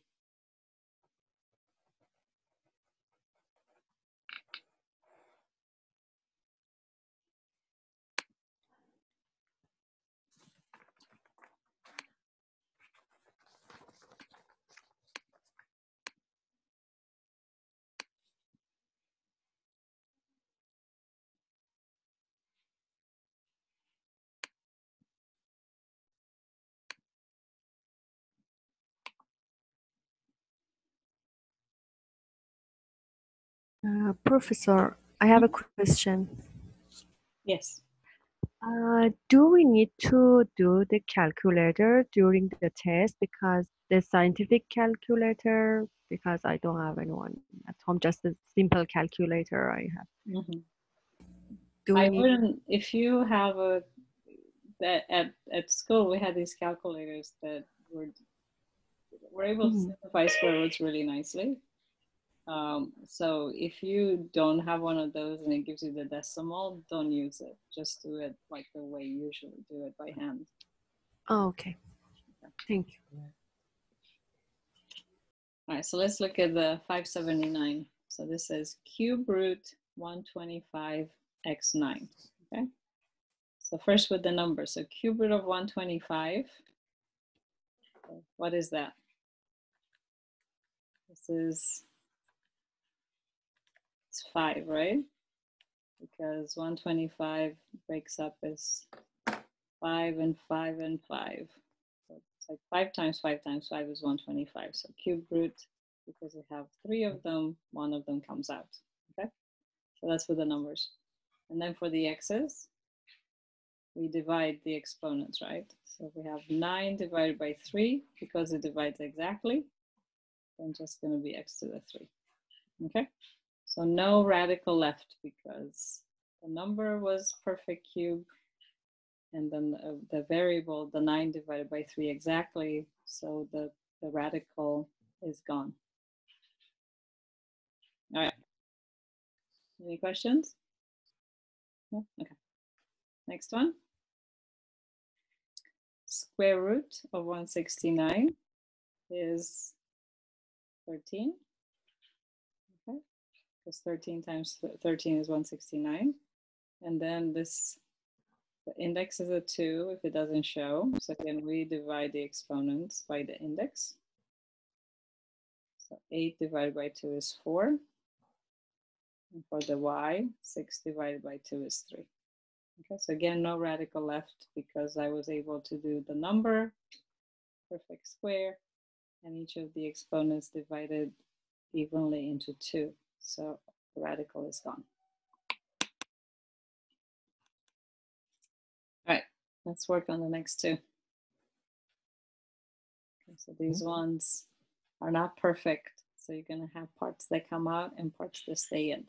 [SPEAKER 2] Professor, I have a question.
[SPEAKER 1] Yes.
[SPEAKER 2] Do we need to do the calculator during the test, because the scientific calculator, because I don't have anyone at home, just a simple calculator I have.
[SPEAKER 1] Mm-hmm.
[SPEAKER 2] Do we
[SPEAKER 1] I
[SPEAKER 2] need?
[SPEAKER 1] wouldn't, if you have at school we had these calculators that were able to simplify square roots really nicely. So if you don't have one of those and it gives you the decimal, don't use it. Just do it like the way you usually do it, by hand.
[SPEAKER 2] Oh, okay. Thank you.
[SPEAKER 1] All right, so let's look at the 579. So this says cube root 125 x 9. Okay. So first with the number. So cube root of 125. What is that? This is, it's 5, right? Because 125 breaks up as 5 and 5 and 5. So it's like 5 times 5 times 5 is 125. So cube root, because we have 3 of them, 1 of them comes out. Okay, so that's for the numbers. And then for the x's, we divide the exponents, right? So if we have 9 divided by 3, because it divides exactly, then just going to be x to the 3. Okay, so no radical left because the number was perfect cube, and then the variable, the 9 divided by 3 exactly, so the radical is gone. All right. Any questions? No? Okay. Next one. Square root of 169 is 13. Okay. Because 13 times 13 is 169. And then this, the index is a 2 if it doesn't show. So again, we divide the exponents by the index. So 8 divided by 2 is 4. And for the y, 6 divided by 2 is 3. Okay, so again, no radical left because I was able to do the number, perfect square, and each of the exponents divided evenly into 2. So the radical is gone. All right, let's work on the next two. Okay, so these ones are not perfect. So you're going to have parts that come out and parts that stay in.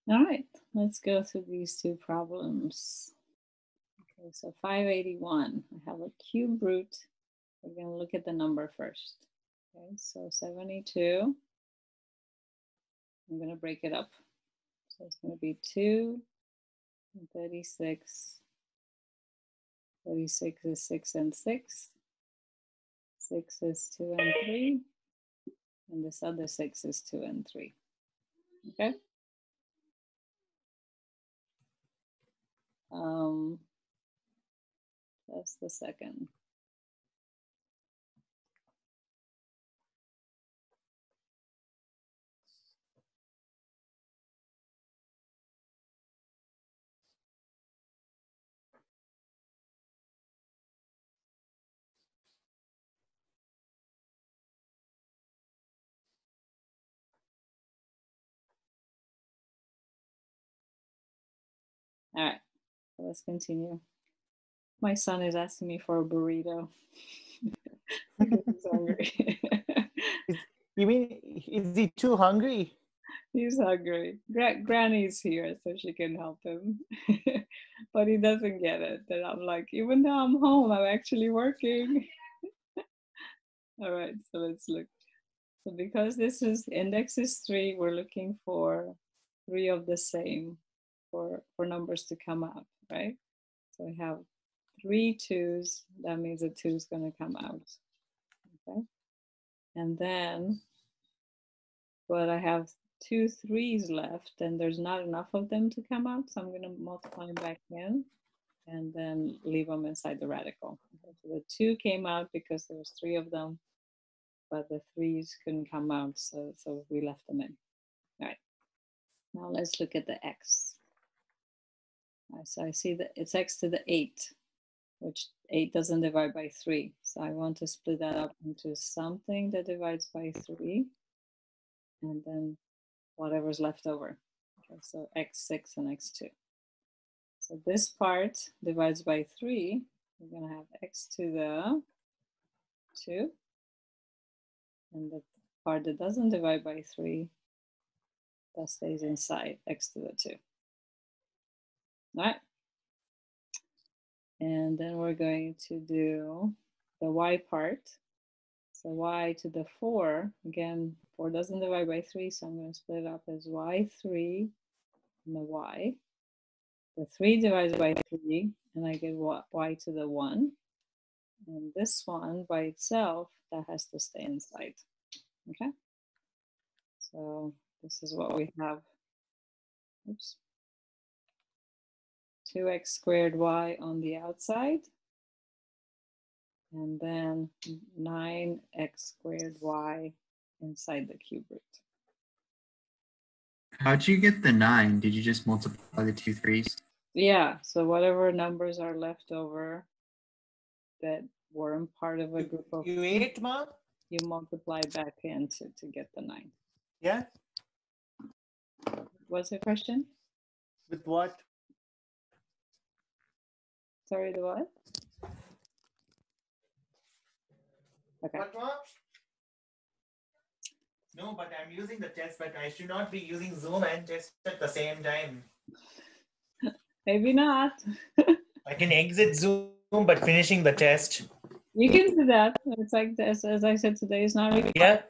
[SPEAKER 1] All right, let's go through these two problems. Okay, so 581, I have a cube root. We're going to look at the number first. Okay, so 72, I'm going to break it up. So it's going to be 2 and 36. 36 is 6 and 6. 6 is 2 and 3. And this other 6 is 2 and 3. Okay? Just a second. All right, so let's continue. My son is asking me for a burrito. Because he's hungry.
[SPEAKER 3] You mean, is he too hungry?
[SPEAKER 1] He's hungry. Granny's here, so she can help him. But he doesn't get it. And I'm like, even though I'm home, I'm actually working. All right, so let's look. So because this is index is 3, we're looking for 3 of the same for numbers to come out, right? So we have 3 2s. That means a 2 is going to come out. Okay. And then, but I have 2 3s left, and there's not enough of them to come out, so I'm going to multiply them back in and then leave them inside the radical. Okay, so the 2 came out because there was 3 of them, but the 3s couldn't come out, so we left them in. All right, now let's look at the x. All right, so I see that it's x to the 8, which 8 doesn't divide by 3, so I want to split that up into something that divides by 3, and then whatever's left over. Okay, so x6 and x2. So this part divides by 3. We're going to have x to the 2. And the part that doesn't divide by 3, that stays inside x to the 2. All right. And then we're going to do the y part. So y to the 4. Again, 4 doesn't divide by 3, so I'm going to split it up as y3 and the y. The 3 divides by 3, and I get y to the 1. And this one by itself, that has to stay inside. Okay? So this is what we have. Oops. 2x squared y on the outside. And then 9x squared y inside the cube root.
[SPEAKER 4] How'd you get the 9? Did you just multiply the 2 3s?
[SPEAKER 1] Yeah, so whatever numbers are left over that weren't part of a group of
[SPEAKER 3] You ate, Ma?
[SPEAKER 1] you multiply back in to get the 9.
[SPEAKER 3] Yeah?
[SPEAKER 1] What's the question?
[SPEAKER 3] With what?
[SPEAKER 1] Sorry, the what? Okay.
[SPEAKER 3] What, Ma? No, but I'm using the test, but I should not be using Zoom and test at the same time.
[SPEAKER 1] Maybe not.
[SPEAKER 3] I can exit Zoom, but finishing the test.
[SPEAKER 1] You can do that. It's like this, as I said today, is not required.
[SPEAKER 3] Yeah.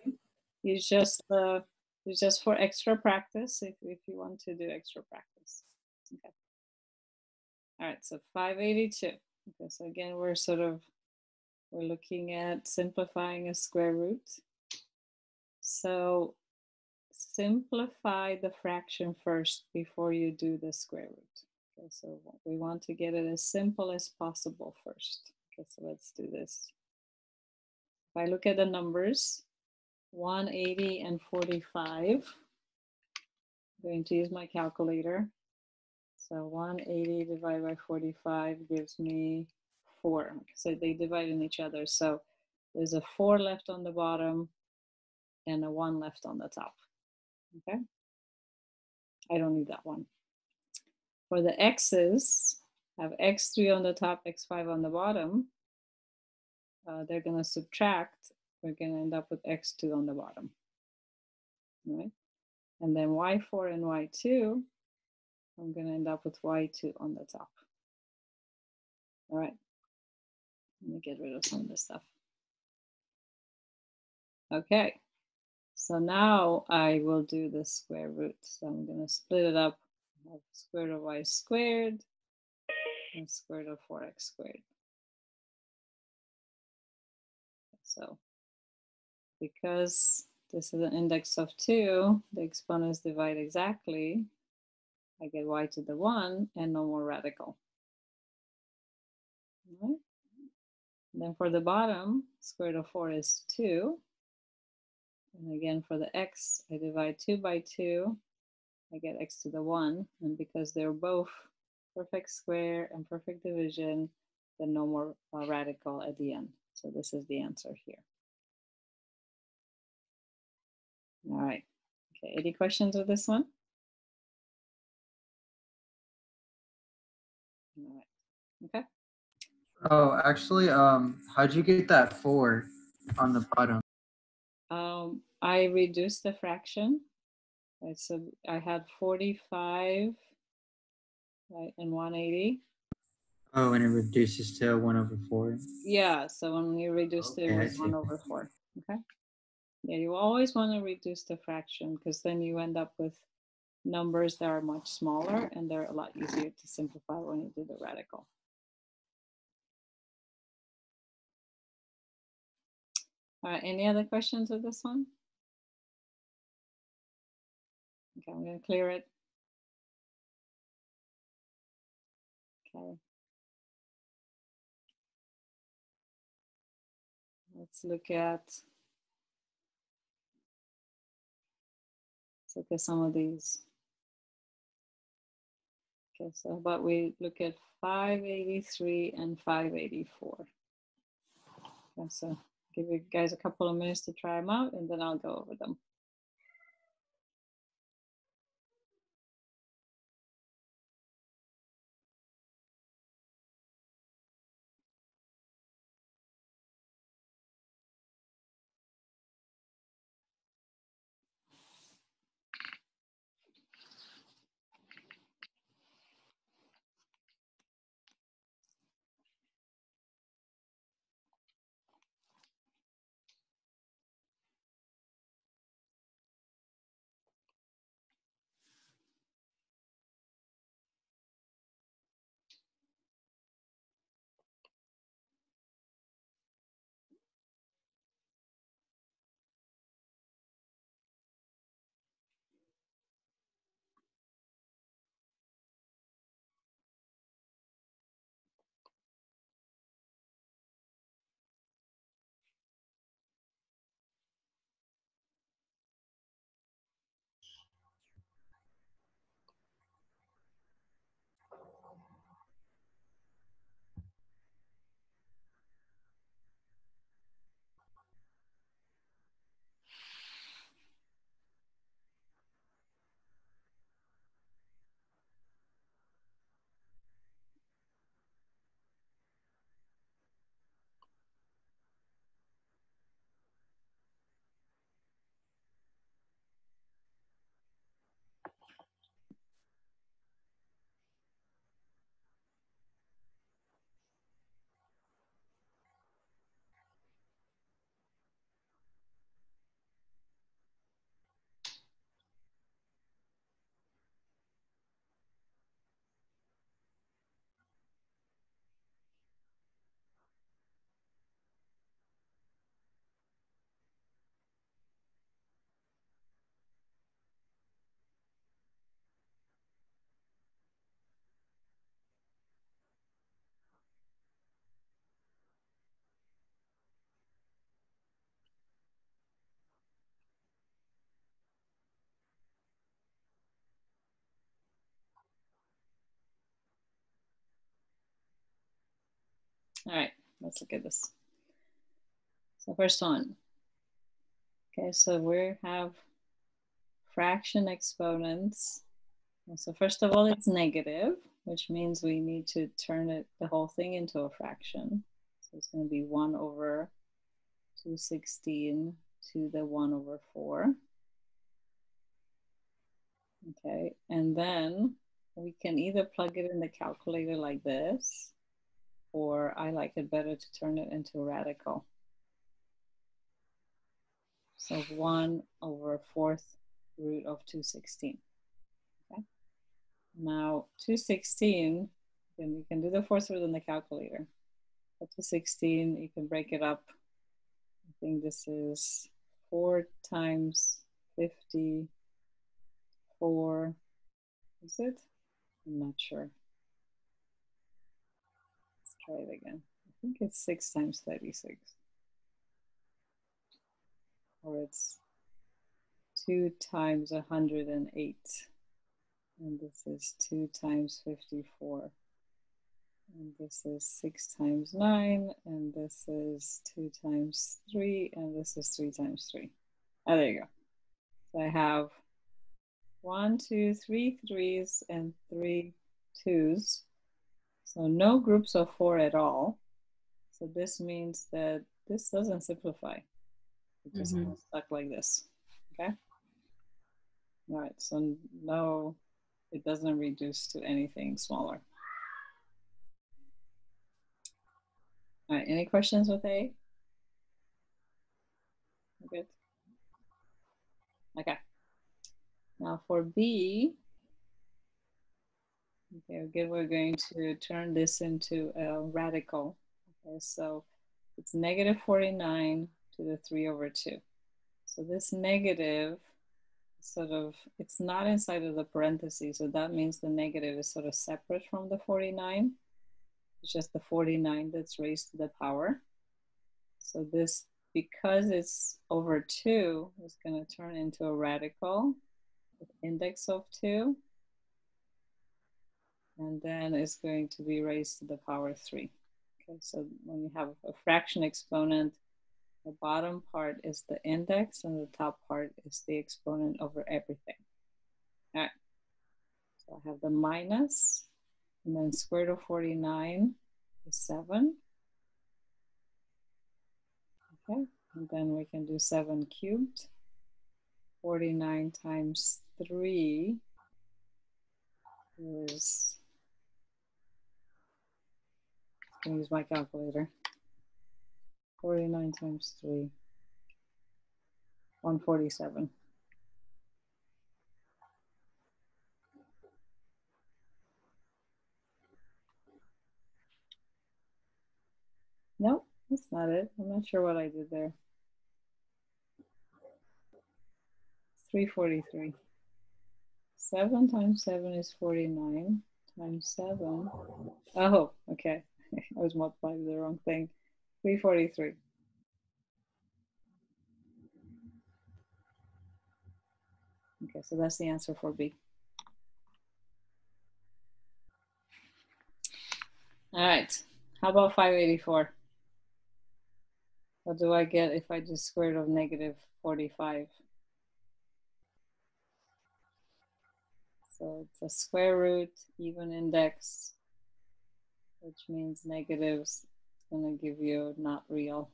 [SPEAKER 1] It's just for extra practice if you want to do extra practice. Okay. All right, so 582. Okay, so again, we're looking at simplifying a square root. So simplify the fraction first before you do the square root. Okay, so we want to get it as simple as possible first. Okay, so let's do this. If I look at the numbers, 180 and 45, I'm going to use my calculator. So 180 divided by 45 gives me 4. So they divide in each other. So there's a 4 left on the bottom and a 1 left on the top. Okay? I don't need that one. For the x's, have x3 on the top, x5 on the bottom. They're going to subtract. We're going to end up with x2 on the bottom. All right? And then y4 and y2, I'm going to end up with y2 on the top. All right. Let me get rid of some of this stuff. Okay. So now I will do the square root. So I'm going to split it up. I have square root of y squared and square root of 4x squared. So because this is an index of 2, the exponents divide exactly. I get y to the 1 and no more radical. All right. And then for the bottom, square root of 4 is 2. And again, for the x, I divide 2 by 2. I get x to the 1. And because they're both perfect square and perfect division, then no more radical at the end. So this is the answer here. All right. Okay, any questions with this one? All right. Okay.
[SPEAKER 4] Oh, actually, how'd you get that 4 on the bottom?
[SPEAKER 1] I reduced the fraction. Right, so I had 45, right, and 180.
[SPEAKER 4] Oh, and it reduces to 1/4.
[SPEAKER 1] Yeah, so when you reduced it, it
[SPEAKER 4] Okay, I
[SPEAKER 1] was
[SPEAKER 4] see.
[SPEAKER 1] 1/4. Okay. Yeah, you always want to reduce the fraction because then you end up with numbers that are much smaller and they're a lot easier to simplify when you do the radical. All right, any other questions with this one? Okay, I'm going to clear it. Okay. Let's look at some of these. Okay, so how about we look at 583 and 584. Okay, so give you guys a couple of minutes to try them out and then I'll go over them. All right, let's look at this. So first one. Okay, so we have fraction exponents. So first of all, it's negative, which means we need to turn the whole thing into a fraction. So it's going to be 1/216 to the 1/4. Okay, and then we can either plug it in the calculator like this, or I like it better to turn it into a radical. So 1/4 root of 216. Okay. Now 216, then you can do the fourth root in the calculator. But 216, you can break it up. I think this is 4 times 54. Is it? I'm not sure. Let's try it again. I think it's 6 times 36. Or it's 2 times 108. And this is 2 times 54. And this is 6 times 9. And this is 2 times 3. And this is 3 times 3. Oh, there you go. So I have 1, 2, 3 3s and 3 2s. So no groups of 4 at all. So this means that this doesn't simplify. It just kind of stuck like this, okay? All right, so no, it doesn't reduce to anything smaller. All right, any questions with A? Good. Okay. Now for B, okay, again, we're going to turn this into a radical. Okay, so it's negative 49 to the 3 over 2. So this negative sort of, it's not inside of the parentheses, so that means the negative is sort of separate from the 49. It's just the 49 that's raised to the power. So this, because it's over 2, is going to turn into a radical with index of 2. And then it's going to be raised to the power 3. Okay, so when you have a fraction exponent, the bottom part is the index and the top part is the exponent over everything. All right, so I have the minus, and then square root of 49 is 7. Okay, and then we can do 7 cubed. 49 times 3 is, I'm going to use my calculator. 49 times 3, 147. Nope, that's not it. I'm not sure what I did there. 343. 7 times 7 is 49 times 7. Oh, okay. I was multiplying the wrong thing. 343. Okay, so that's the answer for B. All right, how about 584? What do I get if I do square root of negative 45? So it's a square root, even index, which means negatives. It's going to give you not real.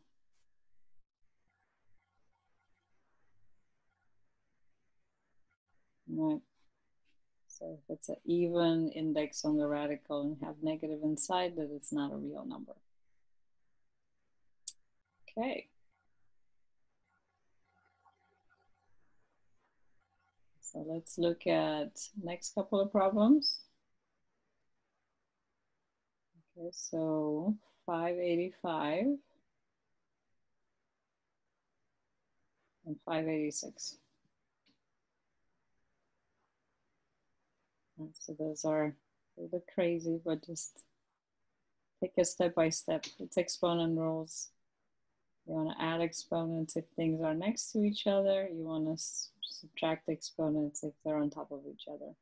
[SPEAKER 1] Right. So if it's an even index on the radical and have negative inside, that it's not a real number. Okay. So let's look at next couple of problems. Okay, so 585 and 586. And so those are a bit crazy, but just take it step by step. It's exponent rules. You want to add exponents if things are next to each other. You want to subtract exponents if they're on top of each other.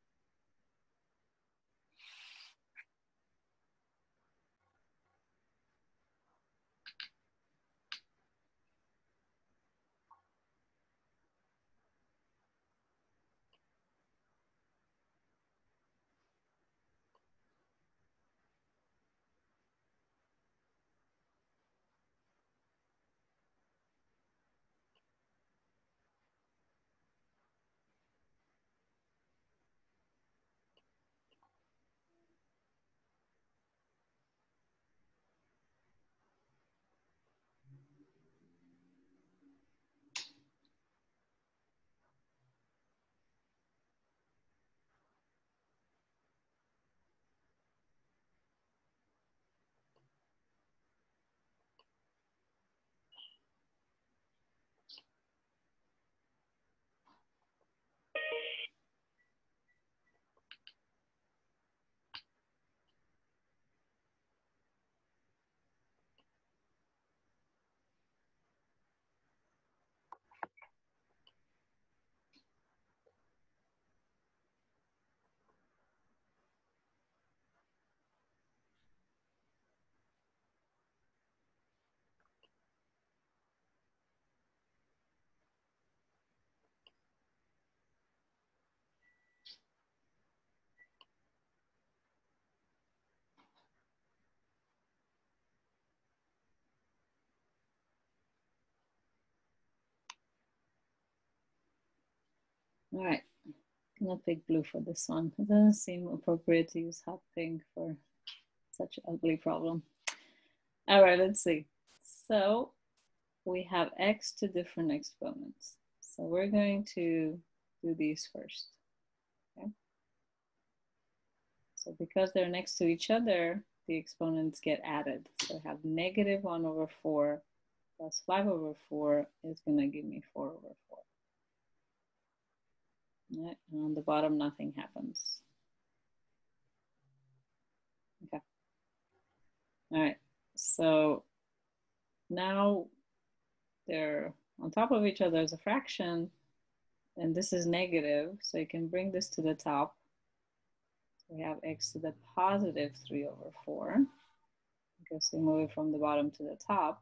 [SPEAKER 1] All right, I'm gonna pick blue for this one. It doesn't seem appropriate to use hot pink for such an ugly problem. All right, let's see. So we have x to different exponents. So we're going to do these first. Okay. So because they're next to each other, the exponents get added. So I have negative 1 over 4 plus 5 over 4 is going to give me 4 over 4. Right? And on the bottom, nothing happens. Okay. All right. So now they're on top of each other as a fraction, and this is negative, so you can bring this to the top. So we have x to the positive 3 over 4, because we move it from the bottom to the top.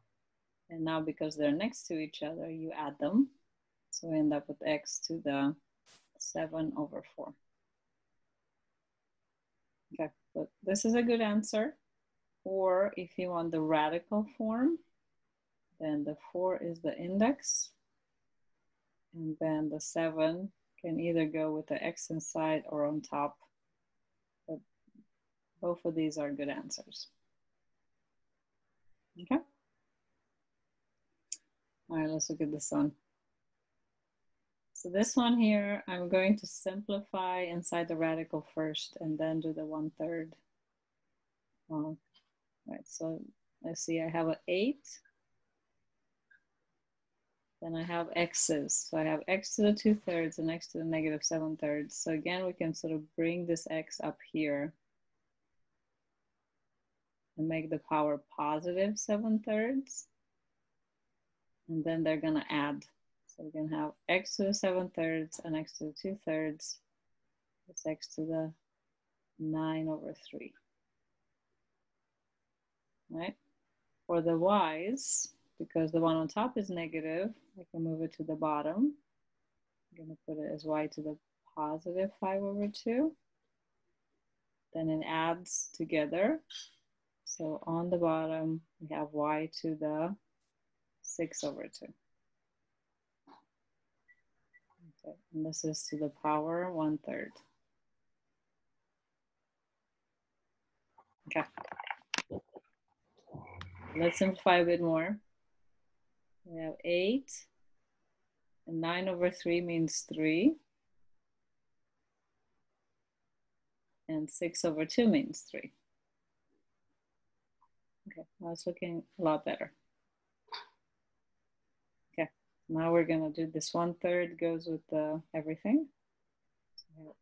[SPEAKER 1] And now because they're next to each other, you add them. So we end up with x to the 7 over 4. Okay, but this is a good answer. Or if you want the radical form, then the 4 is the index. And then the 7 can either go with the x inside or on top. But both of these are good answers. Okay. All right, let's look at this one. So this one here, I'm going to simplify inside the radical first and then do the 1/3. Right, so let's see, I have an 8. Then I have x's. So I have x to the 2/3 and x to the negative 7/3. So again, we can sort of bring this x up here and make the power positive 7/3. And then they're gonna add. So we're gonna have x to the 7/3 and x to the 2/3. It's x to the 9 over 3. Right? For the y's, because the one on top is negative, I can move it to the bottom. I'm going to put it as y to the positive 5 over 2. Then it adds together. So on the bottom, we have y to the 6 over 2. Okay. And this is to the power 1/3. Okay. Let's simplify a bit more. We have 8. And 9 over 3 means 3. And 6 over 2 means 3. Okay, now it's looking a lot better. Okay, now we're gonna do this 1/3 goes with the everything. So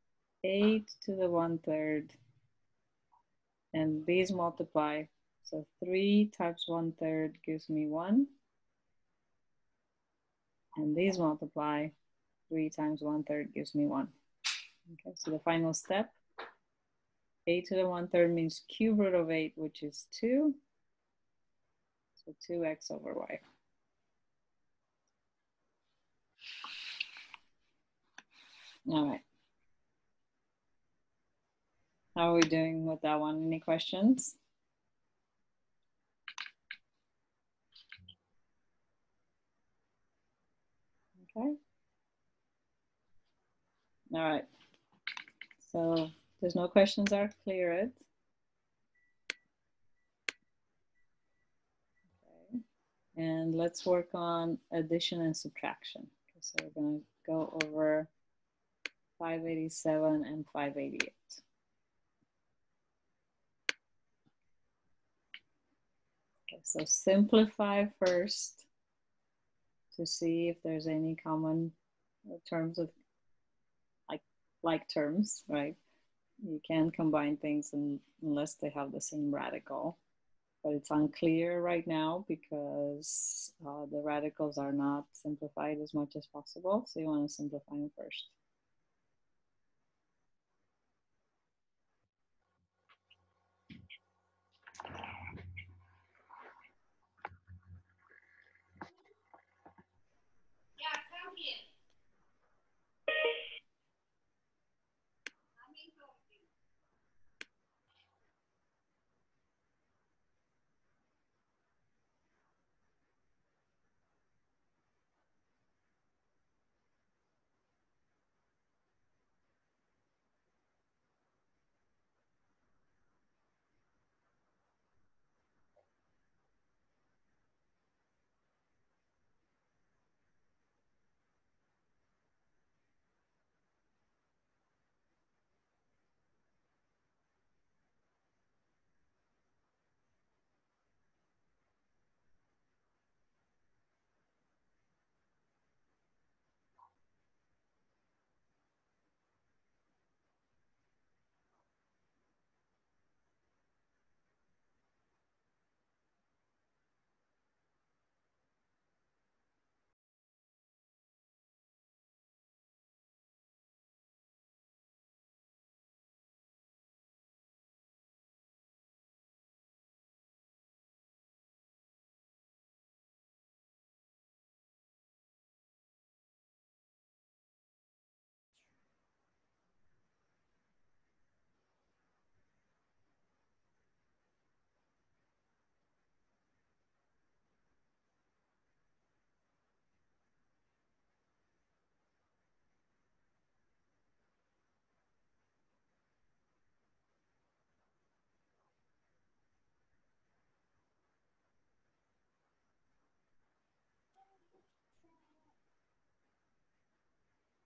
[SPEAKER 1] 8 to the 1/3, and these multiply. So 3 times 1/3 gives me 1. And these multiply. 3 times 1/3 gives me 1. Okay, so the final step, 8 to the 1/3 means cube root of 8, which is 2. So 2x over y. All right. How are we doing with that one? Any questions? Okay. All right. So there's no questions, I'll clear it. Okay. And let's work on addition and subtraction. Okay, so we're going to go over 587 and 588. Okay, so simplify first to see if there's any common terms of like terms, right? You can combine things unless they have the same radical, but it's unclear right now because the radicals are not simplified as much as possible. So you want to simplify them first.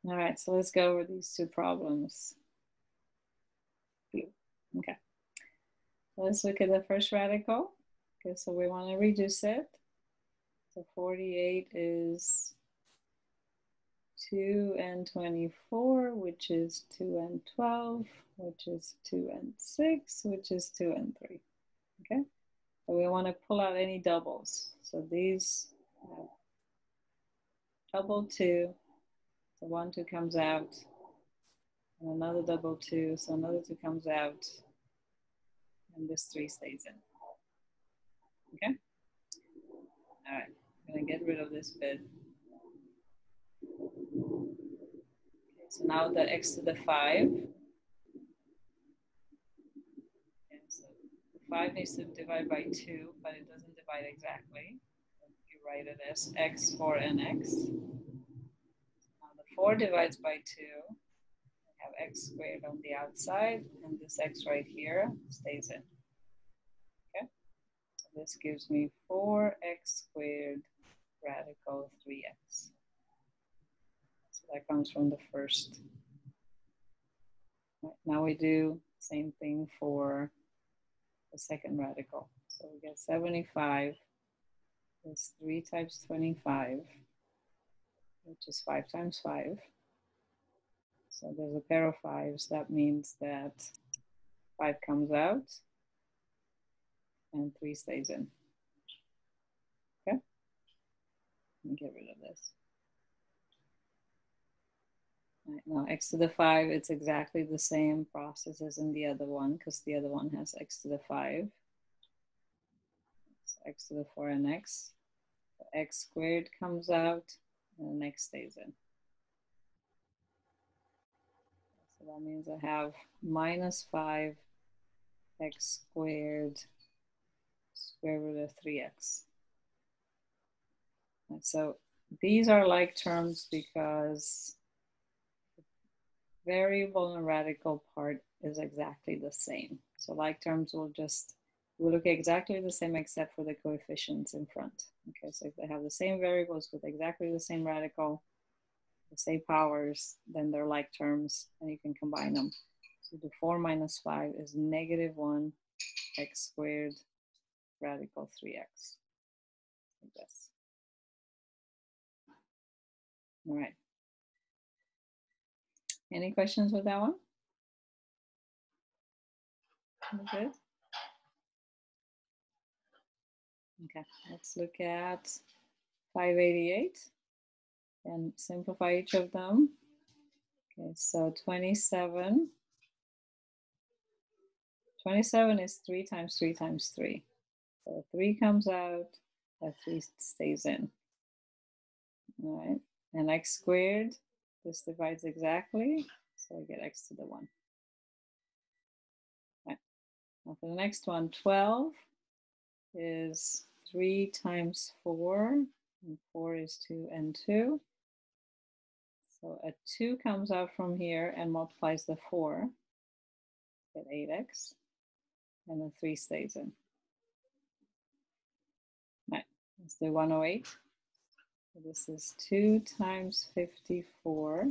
[SPEAKER 1] All right, so let's go over these two problems. Okay, let's look at the first radical. Okay, so we want to reduce it. So 48 is 2 and 24, which is 2 and 12, which is 2 and 6, which is 2 and 3. Okay, so we want to pull out any doubles. So these have double 2, so 1, 2 comes out, and another double 2, so another 2 comes out, and this 3 stays in. Okay, all right, I'm going to get rid of this bit. Okay, so now the x to the 5. Okay, so the 5 needs to divide by 2, but it doesn't divide exactly. You write it as x, 4, and x. Now the 4 divides by 2. We have x squared on the outside, and this x right here stays in. Okay, so this gives me 4x squared radical 3x. So that comes from the first. Right, now we do same thing for the second radical. So we get 75 is 3 times 25, which is 5 times 5. So there's a pair of 5s. That means that 5 comes out and 3 stays in. Okay? Let me get rid of this. All right, now x to the 5, it's exactly the same process as in the other one because the other one has x to the 5. So x to the 4 and x. So x squared comes out and the x stays in. So that means I have minus 5 x squared square root of 3x. And so these are like terms because the variable and radical part is exactly the same. So like terms will look exactly the same except for the coefficients in front. Okay, so if they have the same variables with exactly the same radical, the same powers, then they're like terms and you can combine them. So the 4 minus 5 is negative 1 x squared radical 3x. Like this. All right. Any questions with that one? Good. Okay, let's look at 588 and simplify each of them. Okay, so 27. 27 is 3 times 3 times 3. So 3 comes out, that 3 stays in. All right, and x squared, this divides exactly, so I get x to the 1. Right. Now for the next one, 12 is 3 times 4, and 4 is 2 and 2. So a 2 comes out from here and multiplies the 4, get 8x, and the 3 stays in. Right, let's do 108. So this is 2 times 54,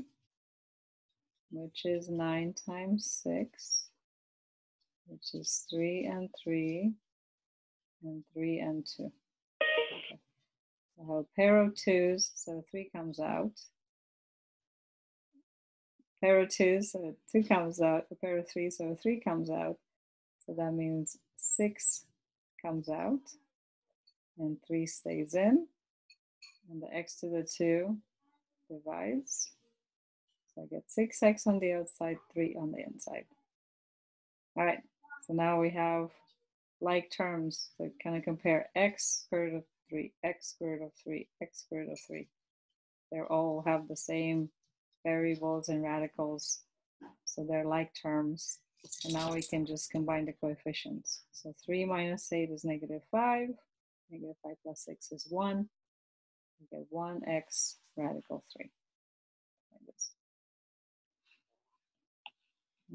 [SPEAKER 1] which is 9 times 6, which is 3 and 3, and 3 and 2. Okay. So I have a pair of 2's, so 3 comes out. Pair of 2's, so 2 comes out. A pair of 3's, so 3 comes out. So that means 6 comes out, and 3 stays in. And the x to the 2 divides. So I get 6x on the outside, 3 on the inside. All right, so now we have like terms. So kind of compare x squared of 3, x squared of 3, x squared of 3. They all have the same variables and radicals. So they're like terms. And now we can just combine the coefficients. So 3 minus 8 is negative 5. Negative 5 plus 6 is 1. We get 1x radical 3. Like this.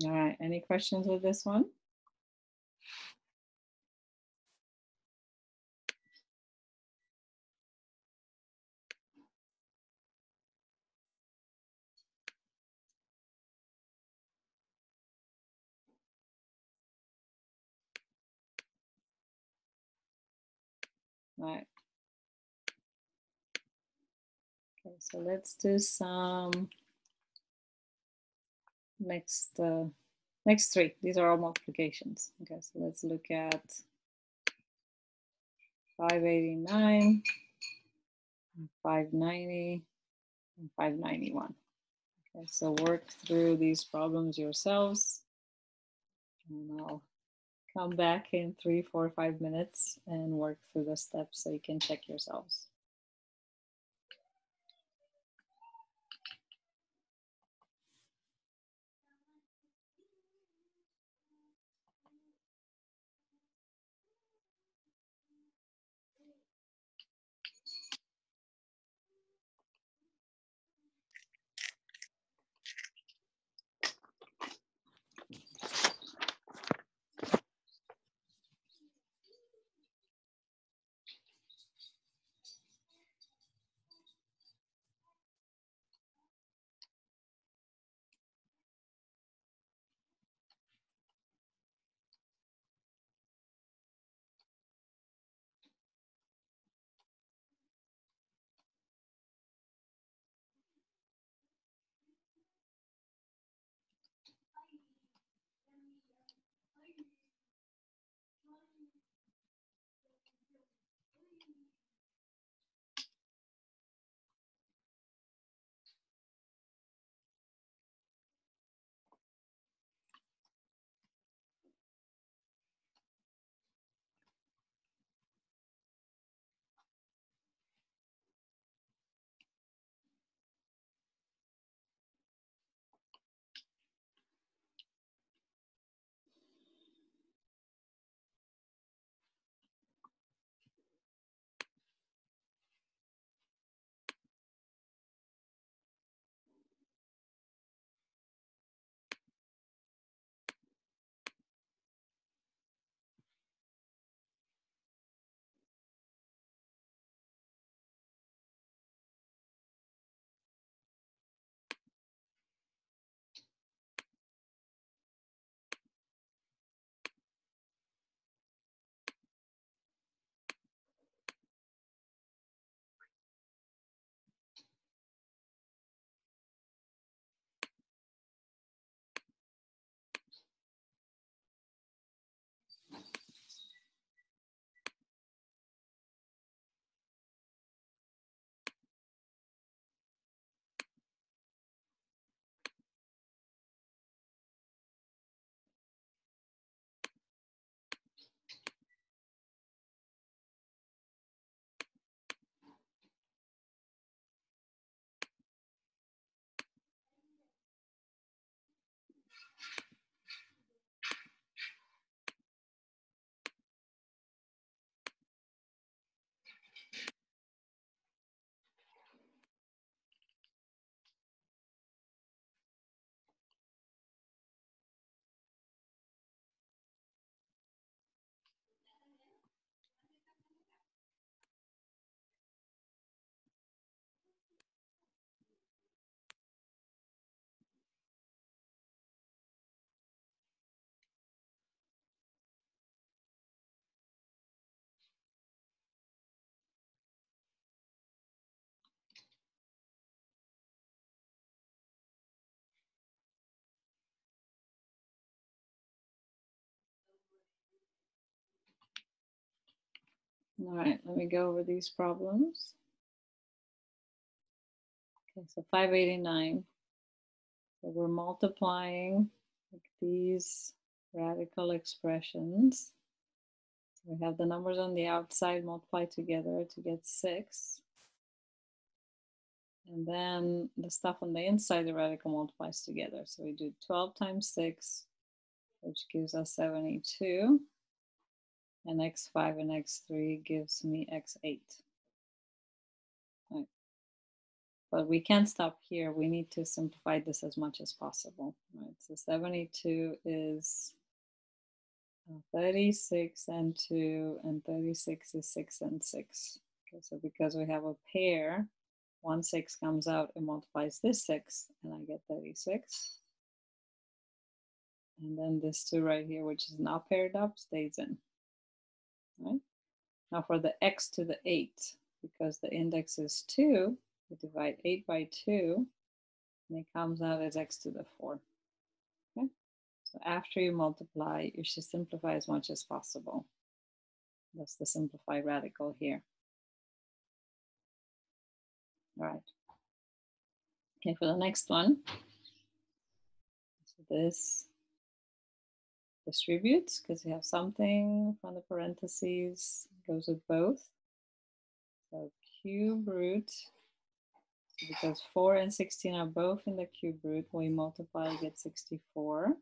[SPEAKER 1] All right, any questions with this one? All right. Okay, so let's do some next three. These are all multiplications. Okay, so let's look at 589, 590, and 591. Okay, so work through these problems yourselves, and I'll come back in 3, 4, 5 minutes and work through the steps so you can check yourselves. All right, let me go over these problems. Okay, so 589. So we're multiplying like these radical expressions. So we have the numbers on the outside multiplied together to get 6. And then the stuff on the inside, the radical multiplies together. So we do 12 times 6, which gives us 72. And x5 and x3 gives me x8. Right. But we can't stop here. We need to simplify this as much as possible. Right. So 72 is 36 and 2, and 36 is 6 and 6. Okay, so because we have a pair, 1 6 comes out and multiplies this 6, and I get 36. And then this 2 right here, which is not paired up, stays in. Right? Now for the x to the 8, because the index is 2, we divide 8 by 2, and it comes out as x to the 4. Okay? So after you multiply, you should simplify as much as possible. That's the simplified radical here. All right. Okay, for the next one, so this distributes because you have something from the parentheses, goes with both. So cube root, so because 4 and 16 are both in the cube root, we multiply, get 64.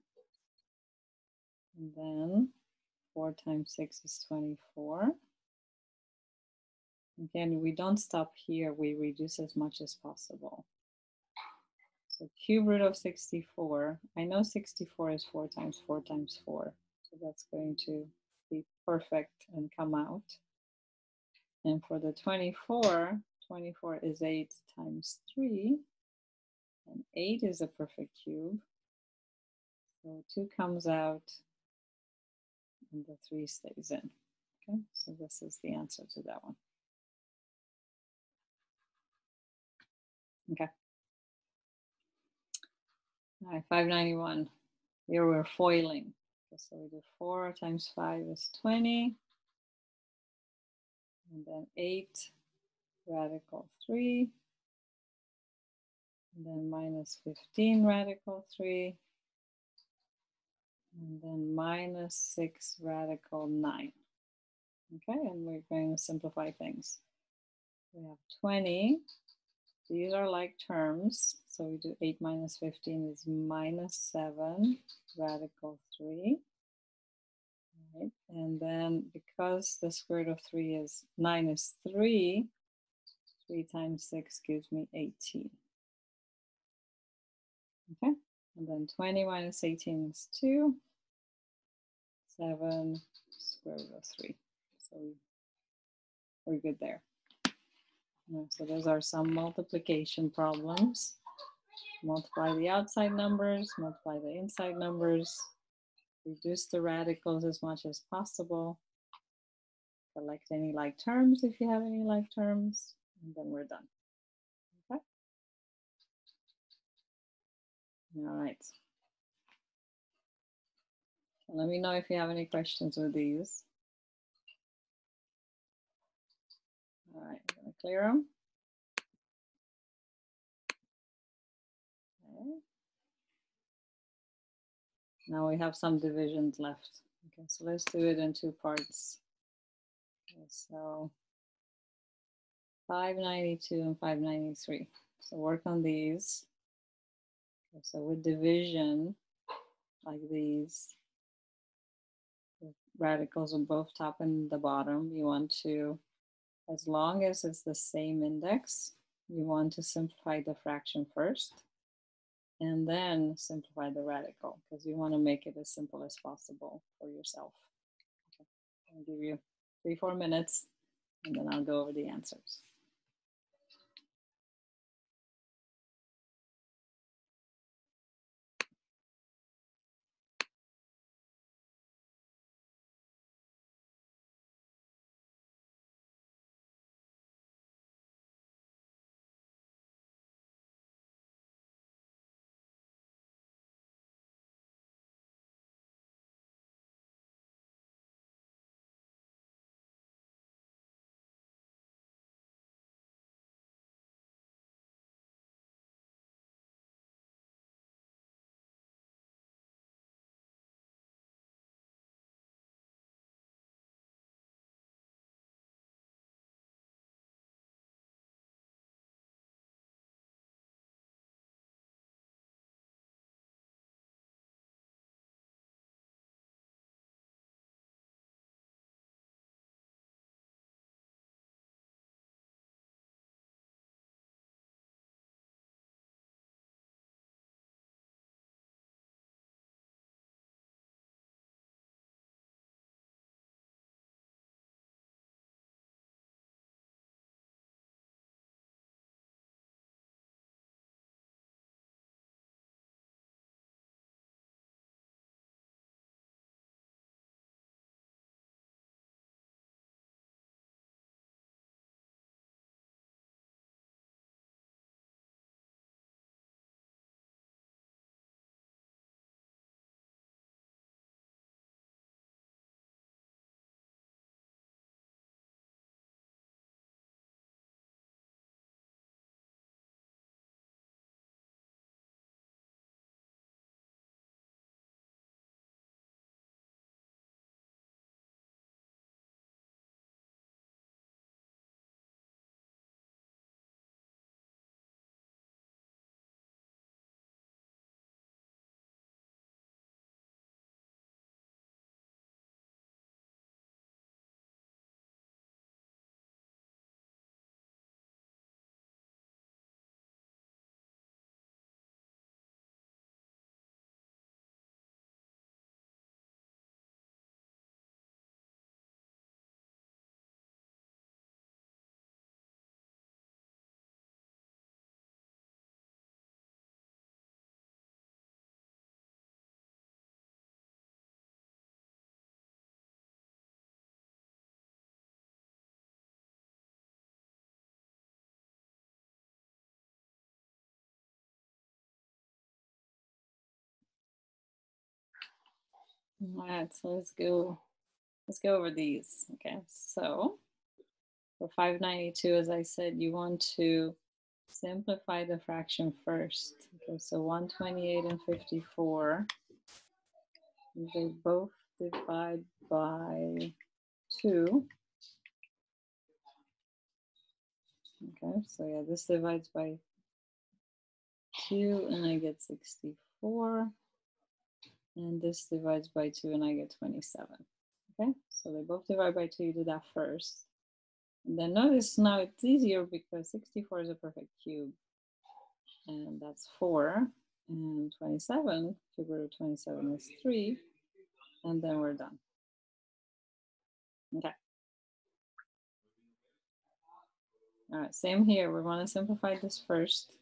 [SPEAKER 1] And then 4 times 6 is 24. Again, we don't stop here, we reduce as much as possible. So cube root of 64, I know 64 is 4 times 4 times 4. So that's going to be perfect and come out. And for the 24, 24 is 8 times 3. And 8 is a perfect cube. So 2 comes out and the 3 stays in. Okay, so this is the answer to that one. Okay. All right, 591. Here we're foiling. Okay, so we do 4 times 5 is 20. And then 8 radical 3. And then minus 15 radical 3. And then minus 6 radical 9. Okay, and we're going to simplify things. We have 20. These are like terms. So we do 8 minus 15 is minus 7 radical 3. Right? And then because the square root of 3 is 9 is 3, 3 times 6 gives me 18. Okay, and then 20 minus 18 is 2. 7 square root of 3. So we're good there. So those are some multiplication problems. Multiply the outside numbers, multiply the inside numbers, reduce the radicals as much as possible, collect any like terms if you have any like terms, and then we're done. Okay. All right. So let me know if you have any questions with these. All right, I'm going to clear them. Okay. Now we have some divisions left. Okay, so let's do it in 2 parts. Okay, so 592 and 593. So work on these. Okay, so with division, like these, the radicals are both top and the bottom. You want to, as long as it's the same index, you want to simplify the fraction first and then simplify the radical because you want to make it as simple as possible for yourself. Okay. I'll give you 3-4 minutes and then I'll go over the answers. All right, so let's go over these. Okay, so for 592, as I said, you want to simplify the fraction first. Okay, so 128 and 54, they both divide by 2. Okay, so yeah, this divides by 2 and I get 64. And this divides by 2 and I get 27. Okay, so they both divide by 2, you do that first. And then notice now it's easier because 64 is a perfect cube. And that's 4. And 27, cube root of 27 is 3. And then we're done. Okay. All right, same here. We want to simplify this first.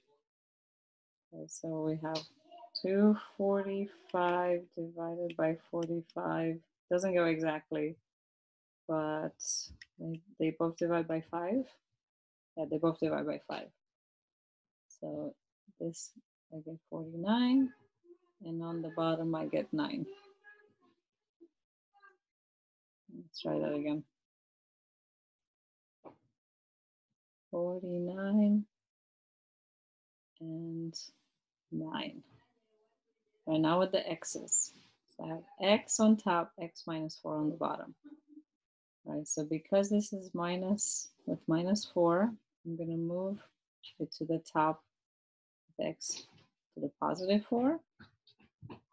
[SPEAKER 1] Okay, so we have 245 divided by 45. Doesn't go exactly, but they both divide by 5. Yeah, they both divide by 5. So this, I get 49, and on the bottom I get 9. Let's try that again. 49 and 9. Right now with the x's. So I have x on top, x minus 4 on the bottom. All right, so because this is minus with minus 4, I'm going to move it to the top of x to the positive 4.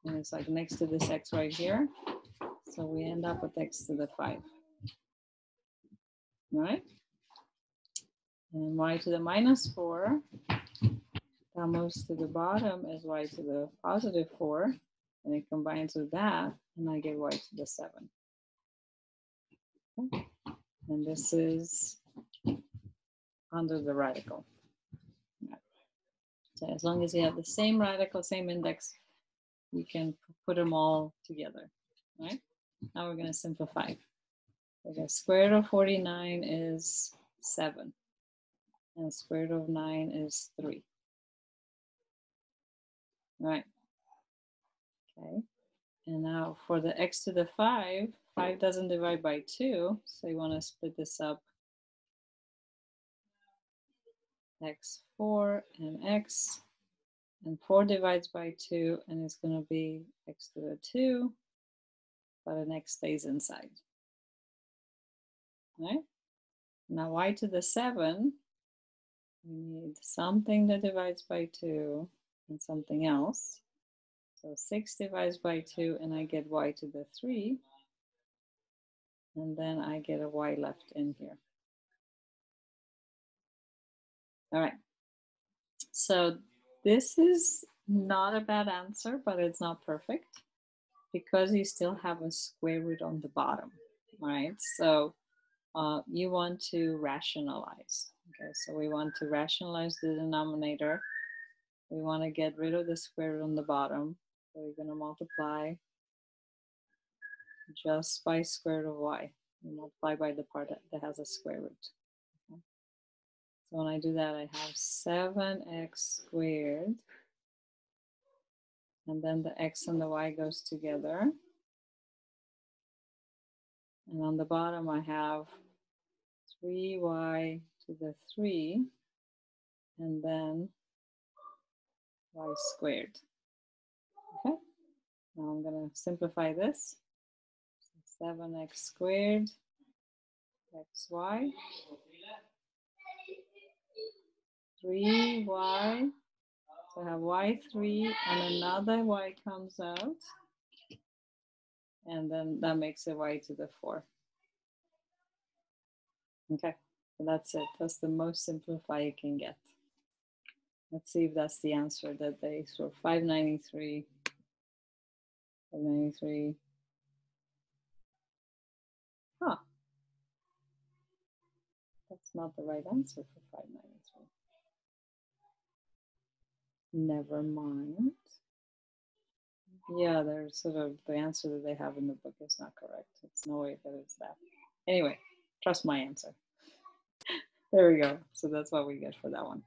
[SPEAKER 1] And it's like next to this x right here. So we end up with x to the 5. All right? And y to the minus 4, that moves to the bottom as y to the positive 4. And it combines with that, and I get y to the 7. Okay. And this is under the radical. Right. So as long as you have the same radical, same index, you can put them all together. Right? Now we're going to simplify. So the square root of 49 is 7. And square root of 9 is 3. Right. Okay. And now for the x to the 5, 5 doesn't divide by 2. So you want to split this up. X4 and x. And 4 divides by 2, and it's going to be x to the 2. But an x stays inside. Right? Now y to the 7, we need something that divides by 2 and something else. So 6 divides by 2, and I get y to the 3. And then I get a y left in here. All right. So this is not a bad answer, but it's not perfect because you still have a square root on the bottom, right? So you want to rationalize. Okay, so we want to rationalize the denominator. We want to get rid of the square root on the bottom. So we're going to multiply just by square root of y. We multiply by the part that has a square root. Okay. So when I do that, I have 7x squared. And then the x and the y goes together. And on the bottom, I have 3y to the 3. And then y squared. Okay. Now I'm going to simplify this. So 7x squared, xy, 3y, so I have y3, and another y comes out, and then that makes it y to the 4. Okay, so that's it. That's the most simplified you can get. Let's see if that's the answer that they, so 593, 593. Huh. That's not the right answer for 593. Never mind. Yeah, there's sort of the answer that they have in the book is not correct. It's no way that it's that. Anyway, trust my answer. There we go. So that's what we get for that one.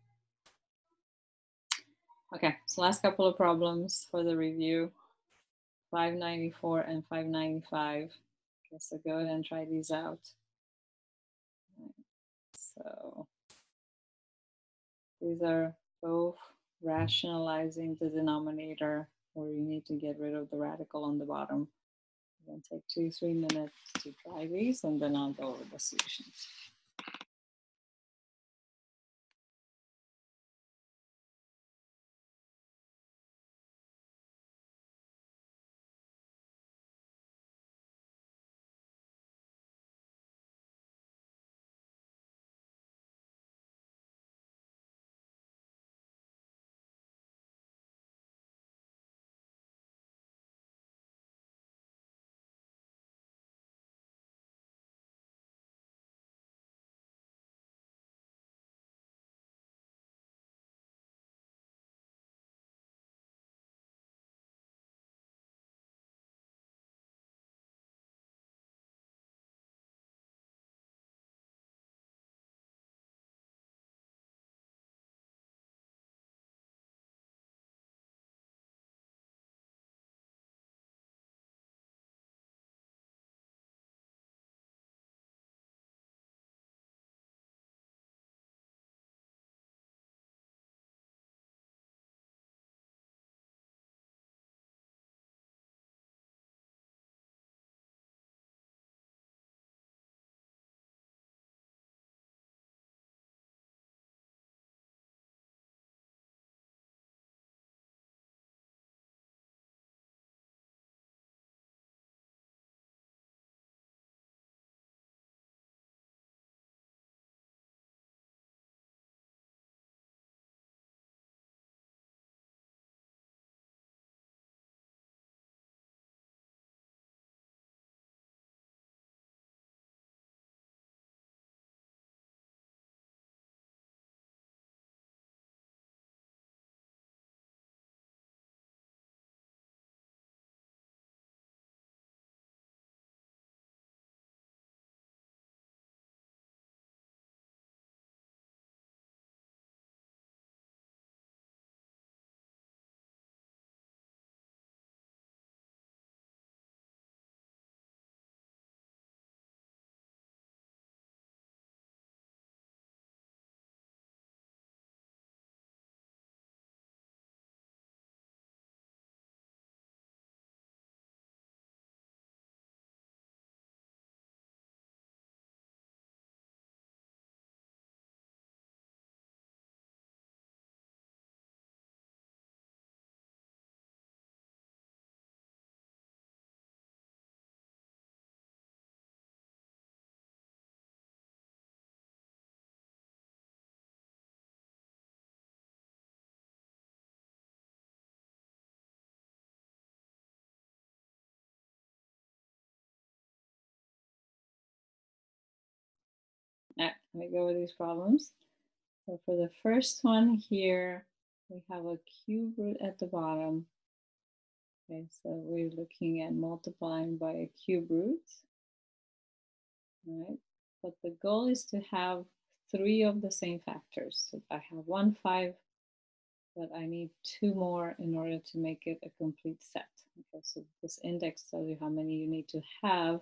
[SPEAKER 1] Okay, so last couple of problems for the review. 594 and 595. Okay, so go ahead and try these out. So these are both rationalizing the denominator, where you need to get rid of the radical on the bottom. I'm going to take 2-3 minutes to try these, and then I'll go over the solutions. Let me go over these problems. So for the first one here, we have a cube root at the bottom. Okay, so we're looking at multiplying by a cube root. All right, but the goal is to have 3 of the same factors. So I have 1, 5, but I need 2 more in order to make it a complete set. Okay, so this index tells you how many you need to have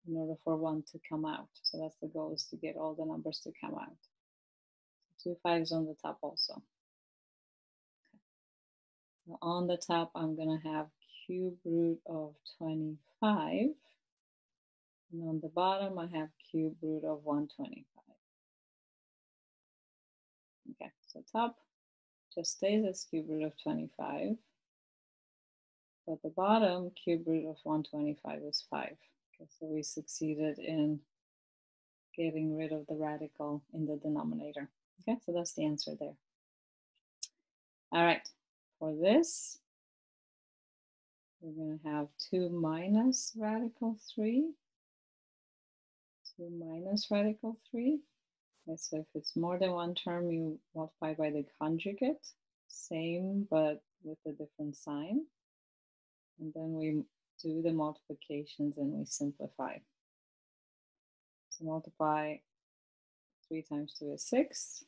[SPEAKER 1] in order for 1 to come out. So that's the goal, is to get all the numbers to come out. So 2 5s on the top also. Okay. So on the top, I'm going to have cube root of 25. And on the bottom, I have cube root of 125. Okay, so top just stays as cube root of 25. But the bottom, cube root of 125 is 5. Okay, so we succeeded in getting rid of the radical in the denominator. Okay, so that's the answer there. All right, for this, we're going to have 2 minus radical 3. 2 minus radical 3. Okay, so if it's more than one term, you multiply by the conjugate. Same, but with a different sign. And then we do the multiplications and we simplify. So multiply 3 times 2 is 6.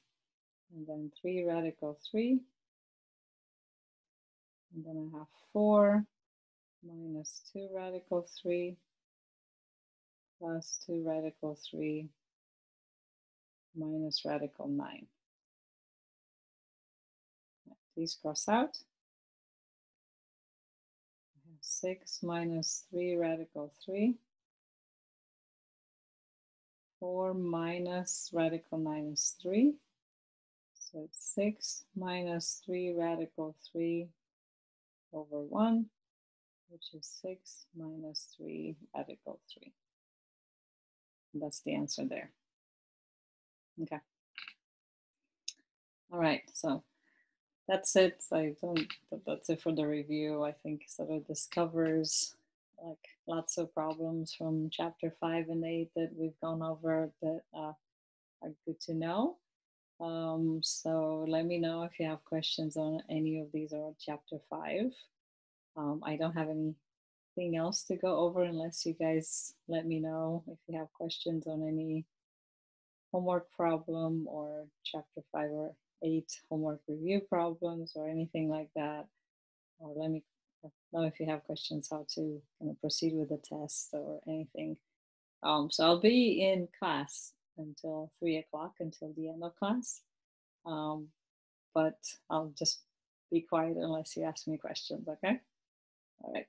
[SPEAKER 1] And then 3 radical 3. And then I have 4 minus 2 radical 3 plus 2 radical 3 minus radical 9. These cross out. 6 minus 3 radical 3. 4 minus radical 9 is 3. So it's 6 minus 3 radical 3 over 1, which is 6 minus 3 radical 3. And that's the answer there. Okay. All right, so that's it. That's it for the review. I think sort of this covers like lots of problems from chapter 5 and 8 that we've gone over that are good to know. So let me know if you have questions on any of these or chapter 5. I don't have anything else to go over unless you guys let me know if you have questions on any homework problem or chapter 5 or 8 homework review problems or anything like that. Or let me know if you have questions how to kind of proceed with the test or anything. So I'll be in class until 3 o'clock, until the end of class. But I'll just be quiet unless you ask me questions, okay? All right.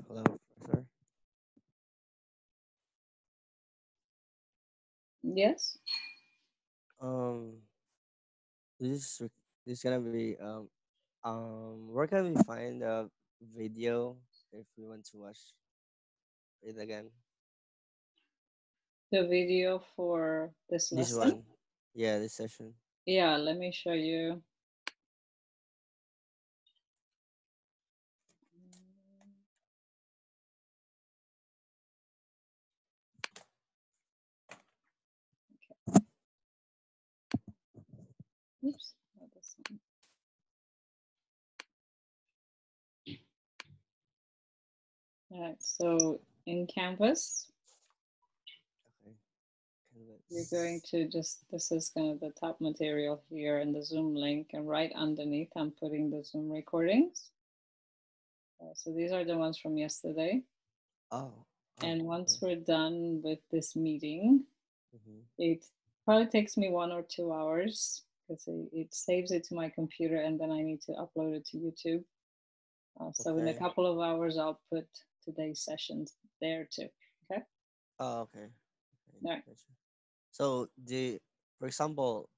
[SPEAKER 6] Hello, Professor.
[SPEAKER 1] Yes.
[SPEAKER 6] This is this gonna be where can we find the video if we want to watch it again?
[SPEAKER 1] The video for this
[SPEAKER 6] This
[SPEAKER 1] lesson?
[SPEAKER 6] one, yeah, this session.
[SPEAKER 1] Yeah, let me show you. Oops, not this one. All right, so in Canvas,
[SPEAKER 6] Okay.
[SPEAKER 1] you're going
[SPEAKER 6] Canvas.
[SPEAKER 1] to just, this is kind of the top material here and the Zoom link, and right underneath I'm putting the Zoom recordings. So these are the ones from yesterday.
[SPEAKER 6] Oh.
[SPEAKER 1] And
[SPEAKER 6] Okay.
[SPEAKER 1] once we're done with this meeting,
[SPEAKER 6] Mm-hmm.
[SPEAKER 1] it probably takes me 1 or 2 hours because it saves it to my computer and then I need to upload it to YouTube. So in a
[SPEAKER 6] Okay.
[SPEAKER 1] couple of hours, I'll put today's sessions there too. Okay.
[SPEAKER 6] Oh, okay. Okay.
[SPEAKER 1] All right.
[SPEAKER 6] Gotcha. So for example,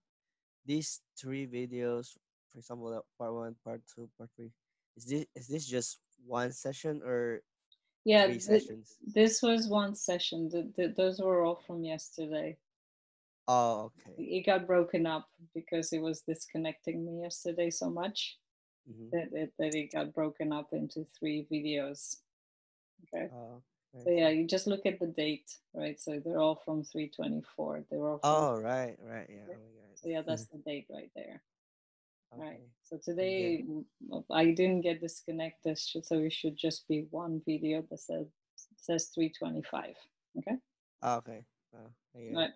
[SPEAKER 6] these three videos, for example, part one, part two, part three, is this just one session or
[SPEAKER 1] Yeah,
[SPEAKER 6] three sessions?
[SPEAKER 1] this was one session. Those were all from yesterday.
[SPEAKER 6] Oh, okay.
[SPEAKER 1] It got broken up because it was disconnecting me yesterday so much
[SPEAKER 6] Mm-hmm.
[SPEAKER 1] that it got broken up into 3 videos. Okay.
[SPEAKER 6] Oh, I
[SPEAKER 1] So yeah,
[SPEAKER 6] see.
[SPEAKER 1] you just look at the date, right? So they're all from 3/24. They were all from.
[SPEAKER 6] Oh, right, yeah. Oh
[SPEAKER 1] So yeah,
[SPEAKER 6] my
[SPEAKER 1] that's the date right there.
[SPEAKER 6] God.
[SPEAKER 1] Right.
[SPEAKER 6] Okay.
[SPEAKER 1] So
[SPEAKER 6] Thank you.
[SPEAKER 1] today I didn't get disconnected, so it should just be one video that says 3/25. Okay.
[SPEAKER 6] Oh, okay. Oh, thank you.
[SPEAKER 1] Right.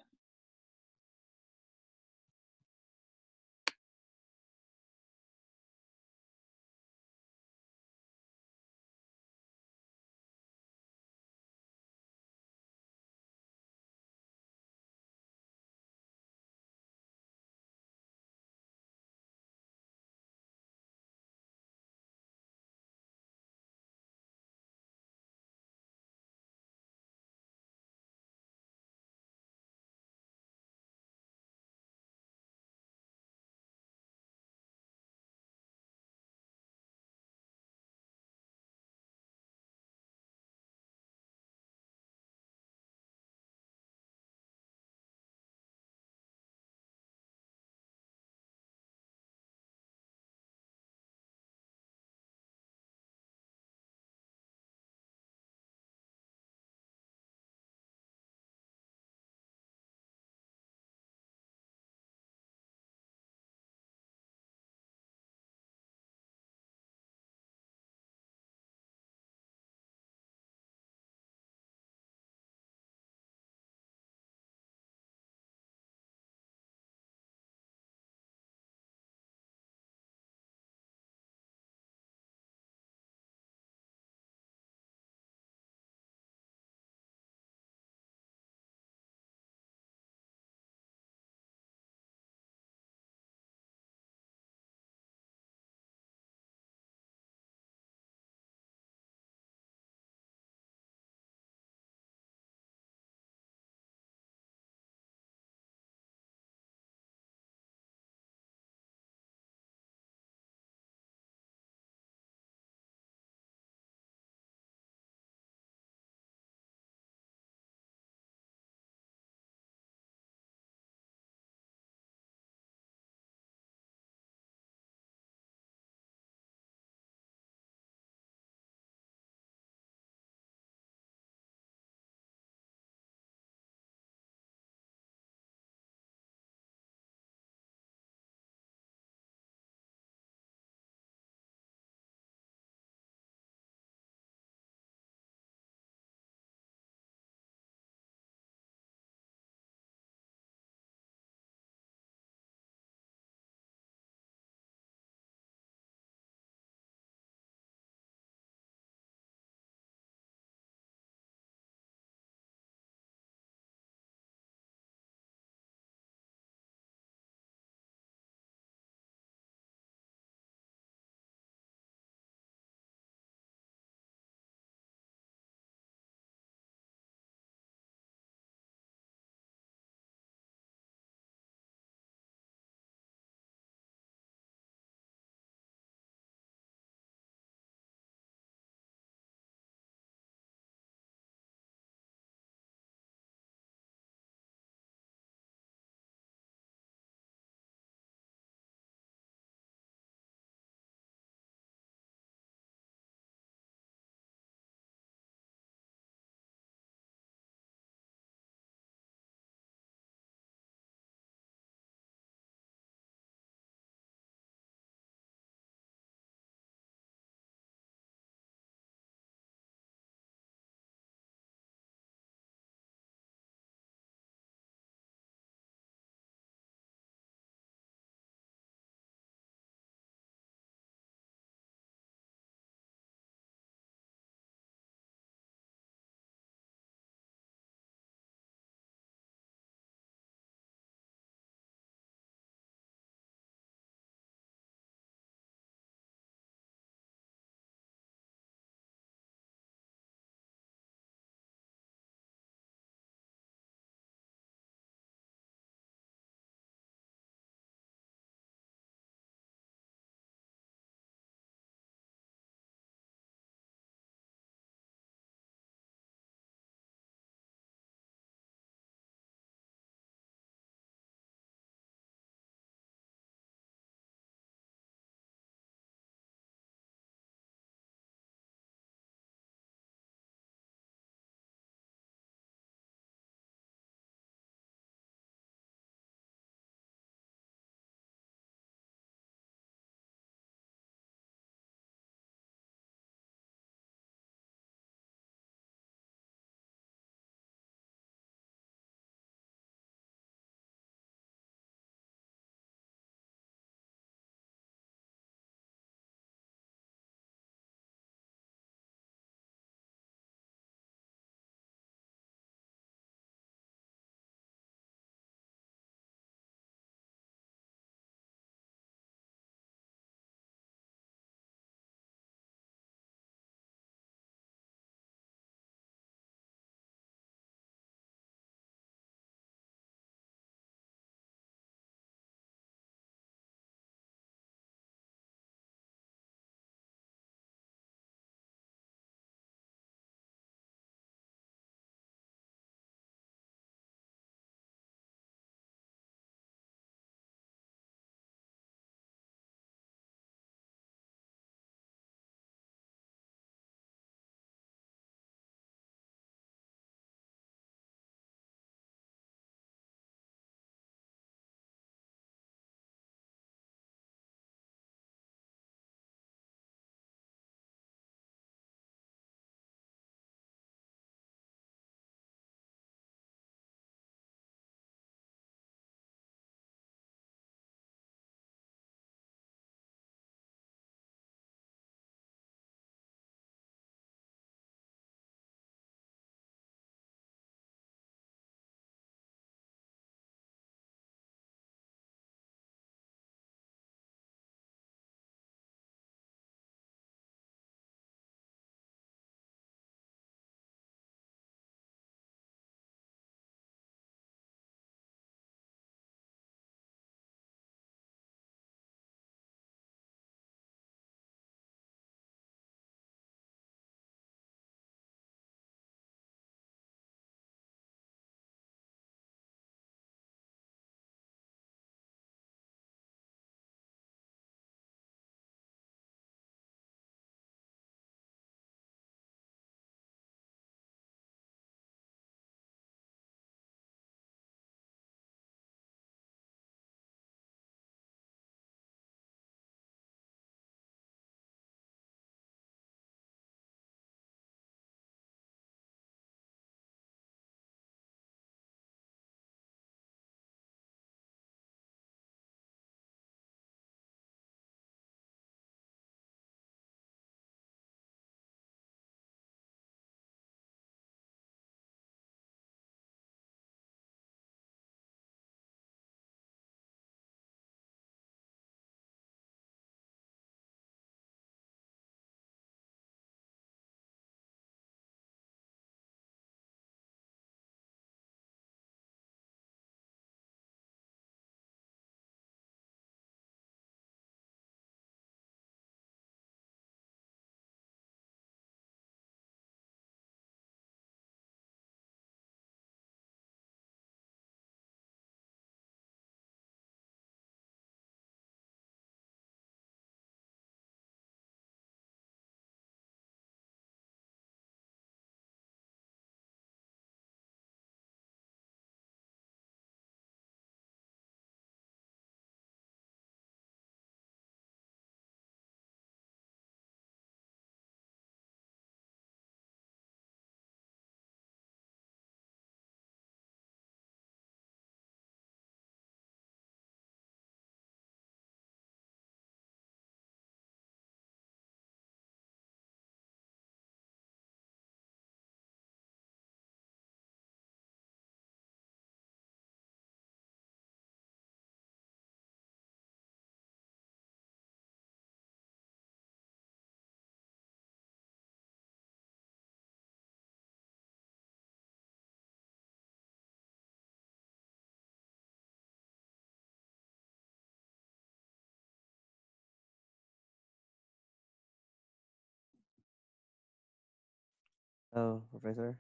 [SPEAKER 6] Oh, Professor.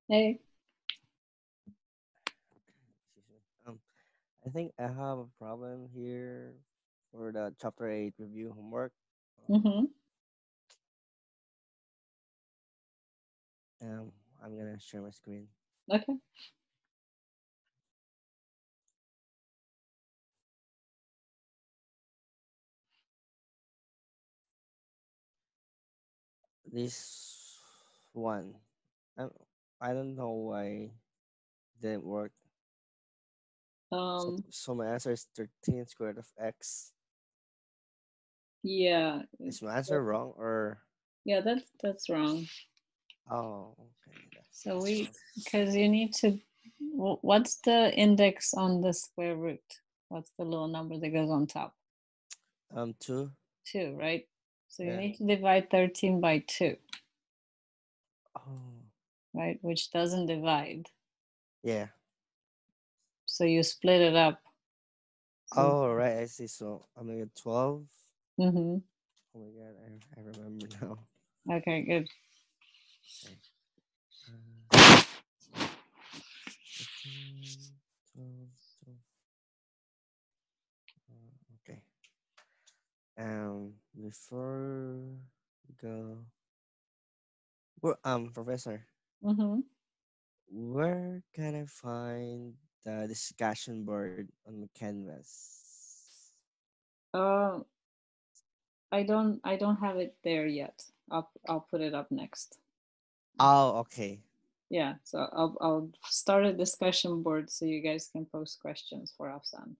[SPEAKER 1] Hey.
[SPEAKER 6] Excuse me. I think I have a problem here for the chapter 8 review homework.
[SPEAKER 1] Mm-hmm.
[SPEAKER 6] I'm gonna share my screen.
[SPEAKER 1] Okay.
[SPEAKER 6] This one, I, I don't know why it didn't work. So my answer is 13 squared of x.
[SPEAKER 1] Yeah.
[SPEAKER 6] Is my answer wrong or?
[SPEAKER 1] Yeah, that's wrong.
[SPEAKER 6] Oh, okay.
[SPEAKER 1] So because you need to, what's the index on the square root? What's the little number that goes on top?
[SPEAKER 6] 2.
[SPEAKER 1] 2, right? So you
[SPEAKER 6] Yeah.
[SPEAKER 1] need to divide 13 by 2.
[SPEAKER 6] Oh.
[SPEAKER 1] Right? Which doesn't divide.
[SPEAKER 6] Yeah.
[SPEAKER 1] So you split it up. So,
[SPEAKER 6] Oh, right. I see. So I'm gonna get 12.
[SPEAKER 1] Mm-hmm.
[SPEAKER 6] Oh my god, I remember now.
[SPEAKER 1] Okay, good.
[SPEAKER 6] Okay. 13, 12, 12. Okay. Before we go, Professor,
[SPEAKER 1] Mm-hmm.
[SPEAKER 6] where can I find the discussion board on my canvas?
[SPEAKER 1] I don't have it there yet. I'll put it up next.
[SPEAKER 6] Oh, okay.
[SPEAKER 1] Yeah, so I'll start a discussion board so you guys can post questions for Afsan.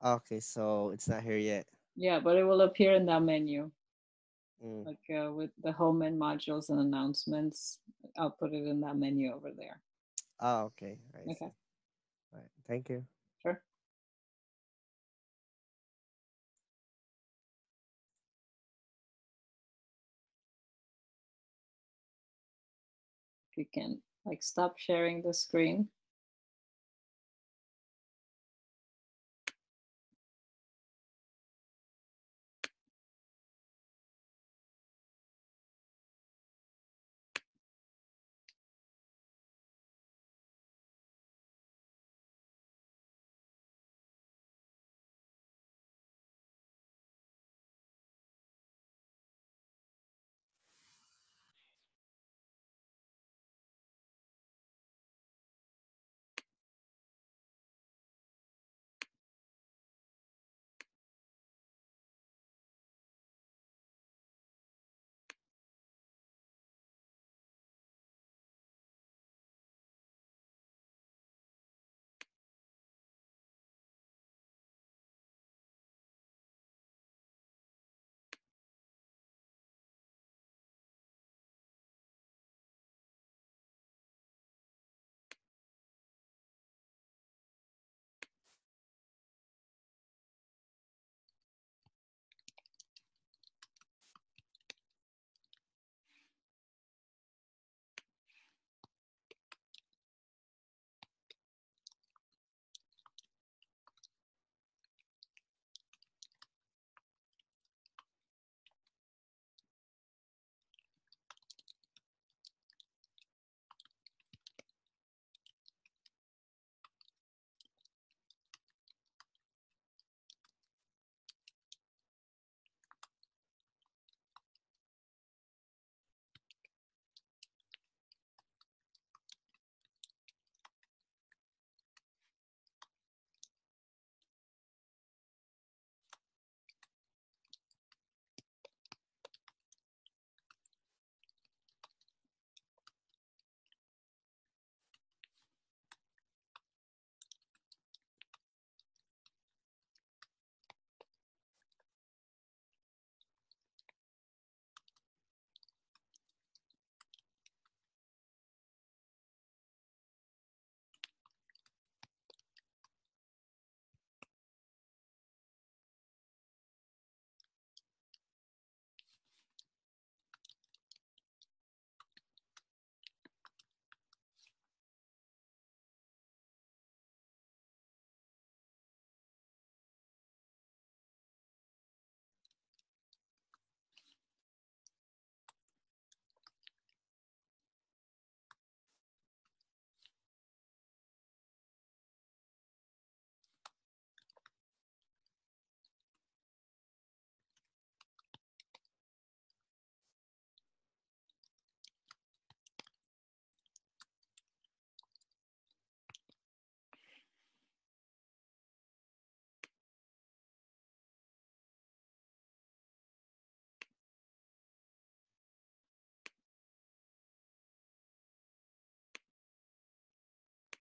[SPEAKER 6] Okay, so it's not here yet.
[SPEAKER 1] Yeah, but it will appear in that menu.
[SPEAKER 6] Mm.
[SPEAKER 1] Like with the home and modules and announcements, I'll put it in that menu over there.
[SPEAKER 6] Oh, okay. I
[SPEAKER 1] Okay.
[SPEAKER 6] see. All right. Thank you.
[SPEAKER 1] Sure. If you can like stop sharing the screen.